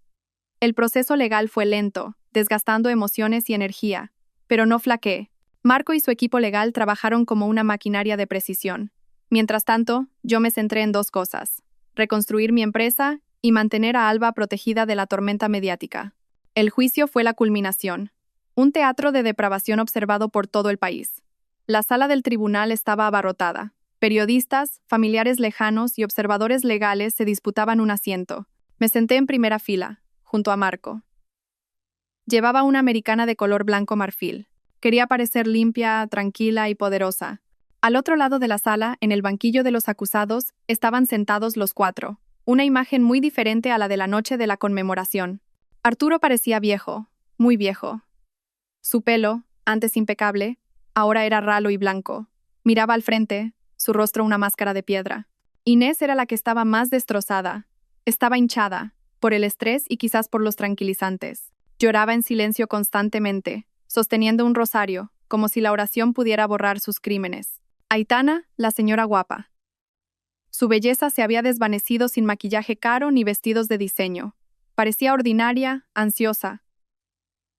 El proceso legal fue lento, desgastando emociones y energía. Pero no flaqueé. Marco y su equipo legal trabajaron como una maquinaria de precisión. Mientras tanto, yo me centré en 2 cosas: reconstruir mi empresa y mantener a Alba protegida de la tormenta mediática. El juicio fue la culminación. Un teatro de depravación observado por todo el país. La sala del tribunal estaba abarrotada. Periodistas, familiares lejanos y observadores legales se disputaban un asiento. Me senté en primera fila, junto a Marco. Llevaba una americana de color blanco marfil. Quería parecer limpia, tranquila y poderosa. Al otro lado de la sala, en el banquillo de los acusados, estaban sentados los cuatro. Una imagen muy diferente a la de la noche de la conmemoración. Arturo parecía viejo, muy viejo. Su pelo, antes impecable, ahora era ralo y blanco. Miraba al frente, su rostro una máscara de piedra. Inés era la que estaba más destrozada. Estaba hinchada, por el estrés y quizás por los tranquilizantes. Lloraba en silencio constantemente, sosteniendo un rosario, como si la oración pudiera borrar sus crímenes. Aitana, la señora guapa. Su belleza se había desvanecido sin maquillaje caro ni vestidos de diseño. Parecía ordinaria, ansiosa.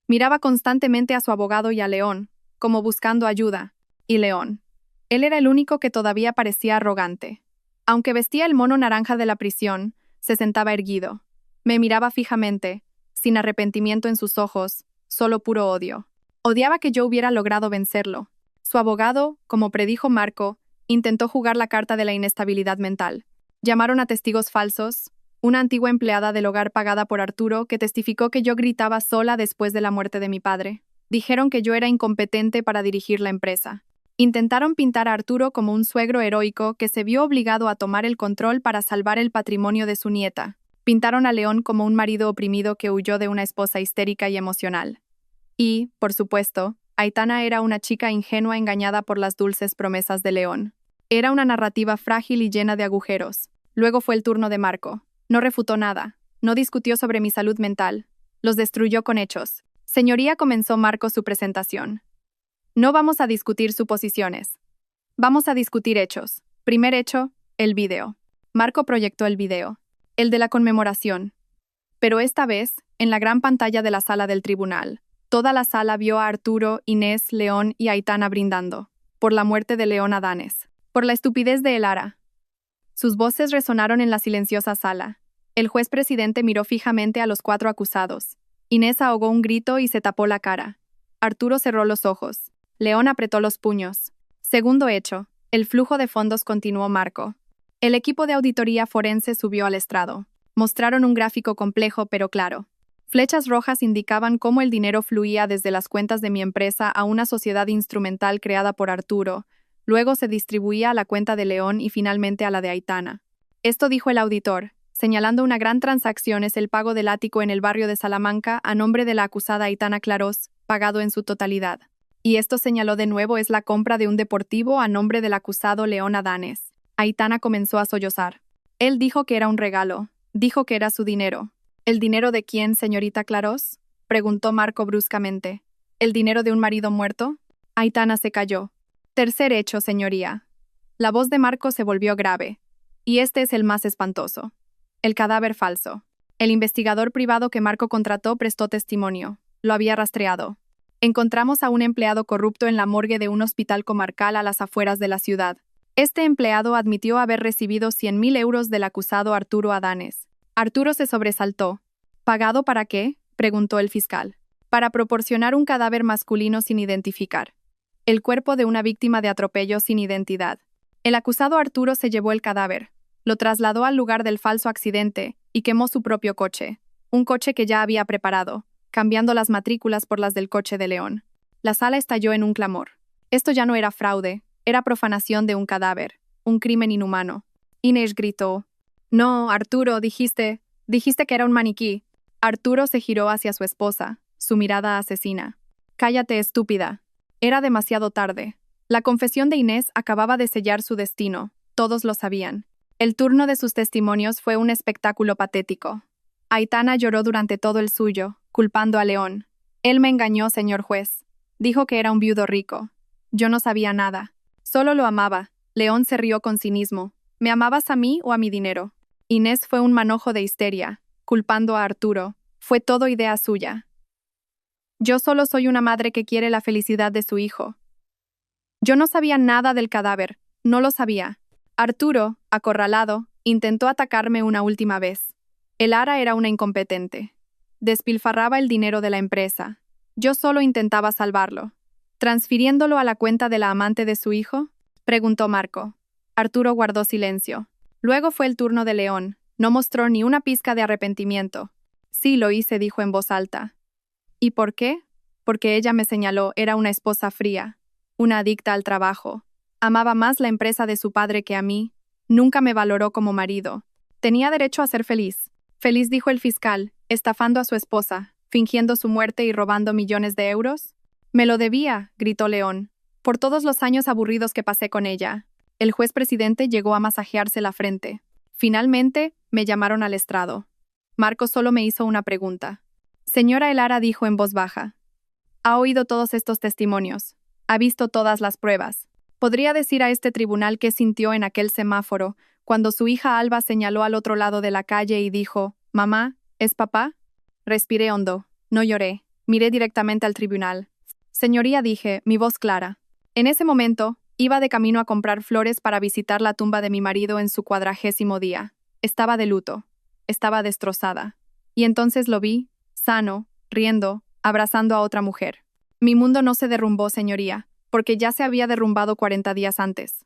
Miraba constantemente a su abogado y a León, como buscando ayuda. Y León. Él era el único que todavía parecía arrogante. Aunque vestía el mono naranja de la prisión, se sentaba erguido. Me miraba fijamente, sin arrepentimiento en sus ojos, solo puro odio. Odiaba que yo hubiera logrado vencerlo. Su abogado, como predijo Marco, intentó jugar la carta de la inestabilidad mental. Llamaron a testigos falsos, una antigua empleada del hogar pagada por Arturo que testificó que yo gritaba sola después de la muerte de mi padre. Dijeron que yo era incompetente para dirigir la empresa. Intentaron pintar a Arturo como un suegro heroico que se vio obligado a tomar el control para salvar el patrimonio de su nieta. Pintaron a León como un marido oprimido que huyó de una esposa histérica y emocional. Y, por supuesto, Aitana era una chica ingenua engañada por las dulces promesas de León. Era una narrativa frágil y llena de agujeros. Luego fue el turno de Marco. No refutó nada. No discutió sobre mi salud mental. Los destruyó con hechos. Señoría, comenzó Marco su presentación. No vamos a discutir suposiciones. Vamos a discutir hechos. Primer hecho, el video. Marco proyectó el video. El de la conmemoración. Pero esta vez, en la gran pantalla de la sala del tribunal. Toda la sala vio a Arturo, Inés, León y Aitana brindando. Por la muerte de León Adanes. Por la estupidez de Elara. Sus voces resonaron en la silenciosa sala. El juez presidente miró fijamente a los cuatro acusados. Inés ahogó un grito y se tapó la cara. Arturo cerró los ojos. León apretó los puños. Segundo hecho. El flujo de fondos, continuó Marco. El equipo de auditoría forense subió al estrado. Mostraron un gráfico complejo pero claro. Flechas rojas indicaban cómo el dinero fluía desde las cuentas de mi empresa a una sociedad instrumental creada por Arturo. Luego se distribuía a la cuenta de León y finalmente a la de Aitana. Esto dijo el auditor, señalando una gran transacción: es el pago del ático en el barrio de Salamanca a nombre de la acusada Aitana Clarós, pagado en su totalidad. Y esto, señaló de nuevo, es la compra de un deportivo a nombre del acusado León Adanes. Aitana comenzó a sollozar. Él dijo que era un regalo, dijo que era su dinero. ¿El dinero de quién, señorita Clarós?, preguntó Marco bruscamente. ¿El dinero de un marido muerto? Aitana se calló. Tercer hecho, señoría. La voz de Marco se volvió grave. Y este es el más espantoso. El cadáver falso. El investigador privado que Marco contrató prestó testimonio. Lo había rastreado. Encontramos a un empleado corrupto en la morgue de un hospital comarcal a las afueras de la ciudad. Este empleado admitió haber recibido 100.000 euros del acusado Arturo Adanes. Arturo se sobresaltó. ¿Pagado para qué?, preguntó el fiscal. Para proporcionar un cadáver masculino sin identificar. El cuerpo de una víctima de atropello sin identidad. El acusado Arturo se llevó el cadáver, lo trasladó al lugar del falso accidente y quemó su propio coche, un coche que ya había preparado, cambiando las matrículas por las del coche de León. La sala estalló en un clamor. Esto ya no era fraude, era profanación de un cadáver, un crimen inhumano. Inés gritó. No, Arturo, dijiste que era un maniquí. Arturo se giró hacia su esposa, su mirada asesina. Cállate, estúpida. Era demasiado tarde. La confesión de Inés acababa de sellar su destino. Todos lo sabían. El turno de sus testimonios fue un espectáculo patético. Aitana lloró durante todo el suyo, culpando a León. Él me engañó, señor juez. Dijo que era un viudo rico. Yo no sabía nada. Solo lo amaba. León se rió con cinismo. ¿Me amabas a mí o a mi dinero? Inés fue un manojo de histeria, culpando a Arturo. Fue todo idea suya. Yo solo soy una madre que quiere la felicidad de su hijo. Yo no sabía nada del cadáver, no lo sabía. Arturo, acorralado, intentó atacarme una última vez. Elara era una incompetente. Despilfarraba el dinero de la empresa. Yo solo intentaba salvarlo. ¿Transfiriéndolo a la cuenta de la amante de su hijo? Preguntó Marco. Arturo guardó silencio. Luego fue el turno de León. No mostró ni una pizca de arrepentimiento. Sí, lo hice, dijo en voz alta. ¿Y por qué? Porque ella me señaló, era una esposa fría, una adicta al trabajo. Amaba más la empresa de su padre que a mí. Nunca me valoró como marido. Tenía derecho a ser feliz. Feliz, dijo el fiscal, estafando a su esposa, fingiendo su muerte y robando millones de euros. Me lo debía, gritó León, por todos los años aburridos que pasé con ella. El juez presidente llegó a masajearse la frente. Finalmente, me llamaron al estrado. Marco solo me hizo una pregunta. Señora Elara, dijo en voz baja. Ha oído todos estos testimonios. Ha visto todas las pruebas. ¿Podría decir a este tribunal qué sintió en aquel semáforo cuando su hija Alba señaló al otro lado de la calle y dijo, «Mamá, ¿es papá?» Respiré hondo. No lloré. Miré directamente al tribunal. Señoría, dije, mi voz clara. En ese momento, iba de camino a comprar flores para visitar la tumba de mi marido en su 40º día. Estaba de luto. Estaba destrozada. Y entonces lo vi, sano, riendo, abrazando a otra mujer. Mi mundo no se derrumbó, señoría, porque ya se había derrumbado 40 días antes.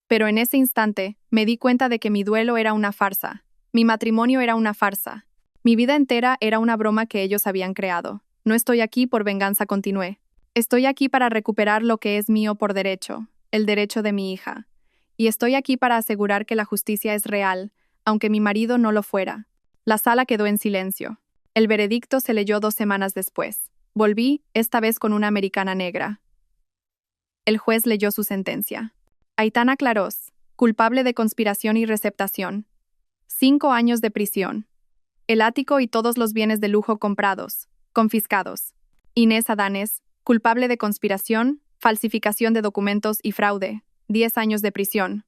Pero en ese instante, me di cuenta de que mi duelo era una farsa. Mi matrimonio era una farsa. Mi vida entera era una broma que ellos habían creado. No estoy aquí por venganza, continué. Estoy aquí para recuperar lo que es mío por derecho, el derecho de mi hija. Y estoy aquí para asegurar que la justicia es real, aunque mi marido no lo fuera. La sala quedó en silencio. El veredicto se leyó 2 semanas después. Volví, esta vez con una americana negra. El juez leyó su sentencia. Aitana Clarós, culpable de conspiración y receptación. 5 años de prisión. El ático y todos los bienes de lujo comprados, confiscados. Inés Adanes, culpable de conspiración, falsificación de documentos y fraude. 10 años de prisión.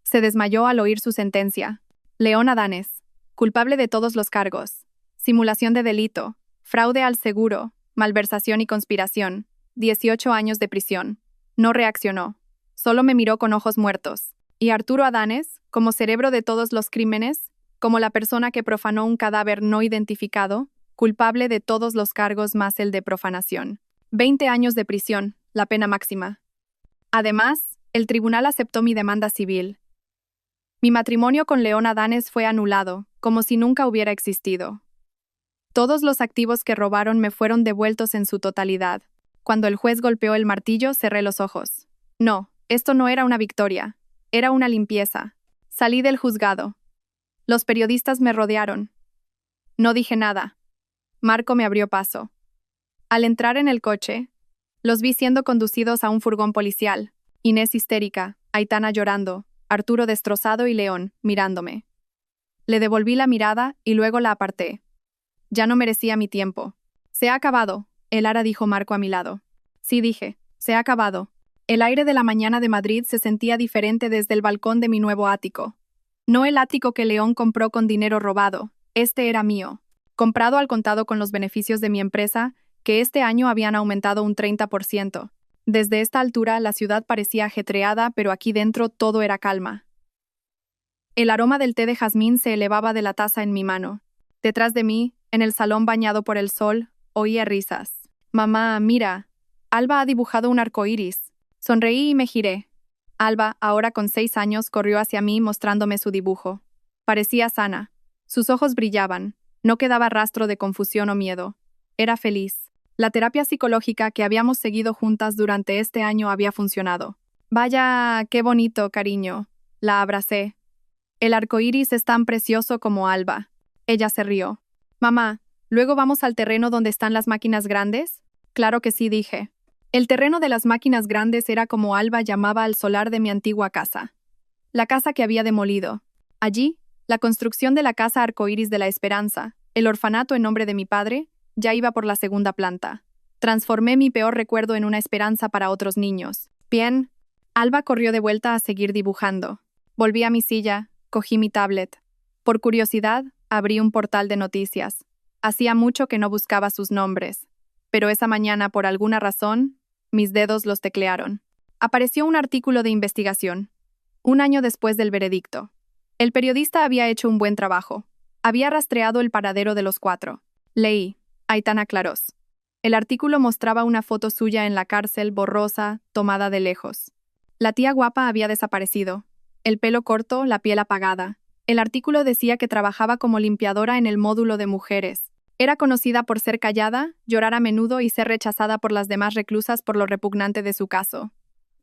Se desmayó al oír su sentencia. León Adanes, culpable de todos los cargos. Simulación de delito, fraude al seguro, malversación y conspiración. 18 años de prisión. No reaccionó. Solo me miró con ojos muertos. Y Arturo Adanes, como cerebro de todos los crímenes, como la persona que profanó un cadáver no identificado, culpable de todos los cargos más el de profanación. 20 años de prisión, la pena máxima. Además, el tribunal aceptó mi demanda civil. Mi matrimonio con León Adanes fue anulado, como si nunca hubiera existido. Todos los activos que robaron me fueron devueltos en su totalidad. Cuando el juez golpeó el martillo, cerré los ojos. No, esto no era una victoria. Era una limpieza. Salí del juzgado. Los periodistas me rodearon. No dije nada. Marco me abrió paso. Al entrar en el coche, los vi siendo conducidos a un furgón policial. Inés histérica, Aitana llorando, Arturo destrozado y León, mirándome. Le devolví la mirada y luego la aparté. Ya no merecía mi tiempo. Se ha acabado, Elara, dijo Marco a mi lado. Sí, dije, se ha acabado. El aire de la mañana de Madrid se sentía diferente desde el balcón de mi nuevo ático. No el ático que León compró con dinero robado, este era mío. Comprado al contado con los beneficios de mi empresa, que este año habían aumentado un 30%. Desde esta altura la ciudad parecía ajetreada, pero aquí dentro todo era calma. El aroma del té de jazmín se elevaba de la taza en mi mano. Detrás de mí, en el salón bañado por el sol, oía risas. Mamá, mira. Alba ha dibujado un arco iris. Sonreí y me giré. Alba, ahora con 6 años, corrió hacia mí mostrándome su dibujo. Parecía sana. Sus ojos brillaban. No quedaba rastro de confusión o miedo. Era feliz. La terapia psicológica que habíamos seguido juntas durante este año había funcionado. Vaya, qué bonito, cariño. La abracé. El arco iris es tan precioso como Alba. Ella se rió. Mamá, ¿luego vamos al terreno donde están las máquinas grandes? Claro que sí, dije. El terreno de las máquinas grandes era como Alba llamaba al solar de mi antigua casa. La casa que había demolido. Allí, la construcción de la casa arcoíris de la Esperanza, el orfanato en nombre de mi padre, ya iba por la 2ª planta. Transformé mi peor recuerdo en una esperanza para otros niños. Bien. Alba corrió de vuelta a seguir dibujando. Volví a mi silla, cogí mi tablet. Por curiosidad, abrí un portal de noticias. Hacía mucho que no buscaba sus nombres. Pero esa mañana, por alguna razón, mis dedos los teclearon. Apareció un artículo de investigación. 1 año después del veredicto. El periodista había hecho un buen trabajo. Había rastreado el paradero de los 4. Leí. Aitana Clarós. El artículo mostraba una foto suya en la cárcel, borrosa, tomada de lejos. La tía guapa había desaparecido. El pelo corto, la piel apagada. El artículo decía que trabajaba como limpiadora en el módulo de mujeres. Era conocida por ser callada, llorar a menudo y ser rechazada por las demás reclusas por lo repugnante de su caso.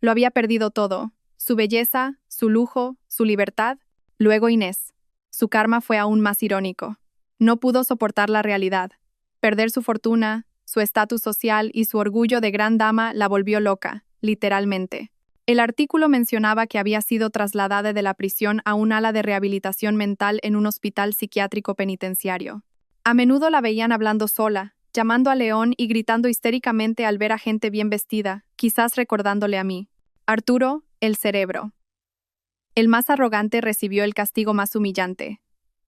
Lo había perdido todo: su belleza, su lujo, su libertad. Luego Inés. Su karma fue aún más irónico. No pudo soportar la realidad. Perder su fortuna, su estatus social y su orgullo de gran dama la volvió loca, literalmente. El artículo mencionaba que había sido trasladada de la prisión a un ala de rehabilitación mental en un hospital psiquiátrico penitenciario. A menudo la veían hablando sola, llamando a León y gritando histéricamente al ver a gente bien vestida, quizás recordándole a mí. Arturo, el cerebro. El más arrogante recibió el castigo más humillante.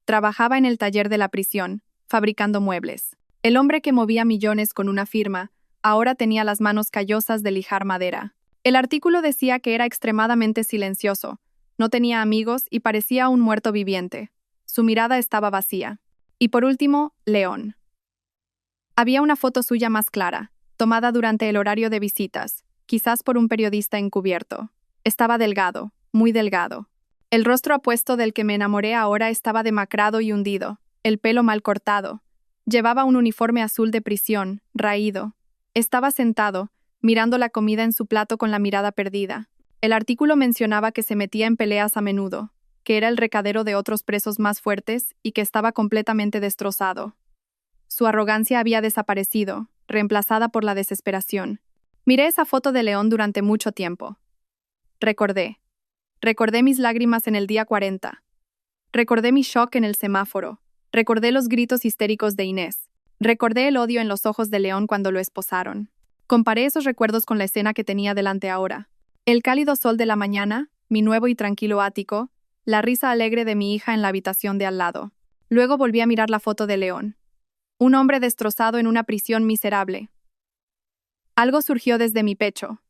Trabajaba en el taller de la prisión, fabricando muebles. El hombre que movía millones con una firma, ahora tenía las manos callosas de lijar madera. El artículo decía que era extremadamente silencioso, no tenía amigos y parecía un muerto viviente. Su mirada estaba vacía. Y por último, León. Había una foto suya más clara, tomada durante el horario de visitas, quizás por un periodista encubierto. Estaba delgado, muy delgado. El rostro apuesto del que me enamoré ahora estaba demacrado y hundido, el pelo mal cortado. Llevaba un uniforme azul de prisión, raído. Estaba sentado, mirando la comida en su plato con la mirada perdida. El artículo mencionaba que se metía en peleas a menudo, que era el recadero de otros presos más fuertes y que estaba completamente destrozado. Su arrogancia había desaparecido, reemplazada por la desesperación. Miré esa foto de León durante mucho tiempo. Recordé mis lágrimas en el día 40. Recordé mi shock en el semáforo. Recordé los gritos histéricos de Inés. Recordé el odio en los ojos de León cuando lo esposaron. Comparé esos recuerdos con la escena que tenía delante ahora. El cálido sol de la mañana, mi nuevo y tranquilo ático, la risa alegre de mi hija en la habitación de al lado. Luego volví a mirar la foto de León. Un hombre destrozado en una prisión miserable. Algo surgió desde mi pecho.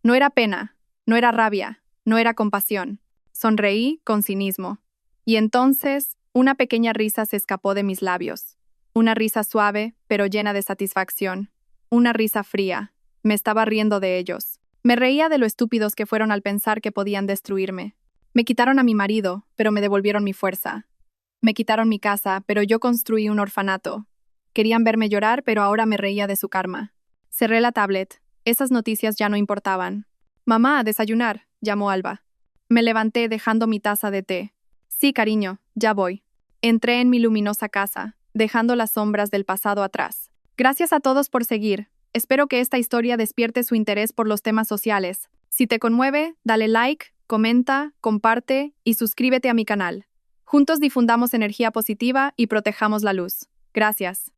No era pena, no era rabia, no era compasión. Sonreí con cinismo. Y entonces, una pequeña risa se escapó de mis labios. Una risa suave, pero llena de satisfacción. Una risa fría. Me estaba riendo de ellos. Me reía de lo estúpidos que fueron al pensar que podían destruirme. Me quitaron a mi marido, pero me devolvieron mi fuerza. Me quitaron mi casa, pero yo construí un orfanato. Querían verme llorar, pero ahora me reía de su karma. Cerré la tablet. Esas noticias ya no importaban. «Mamá, a desayunar», llamó Alba. Me levanté dejando mi taza de té. «Sí, cariño, ya voy». Entré en mi luminosa casa, dejando las sombras del pasado atrás. Gracias a todos por seguir. Espero que esta historia despierte su interés por los temas sociales. Si te conmueve, dale like, comenta, comparte y suscríbete a mi canal. Juntos difundamos energía positiva y protejamos la luz. Gracias.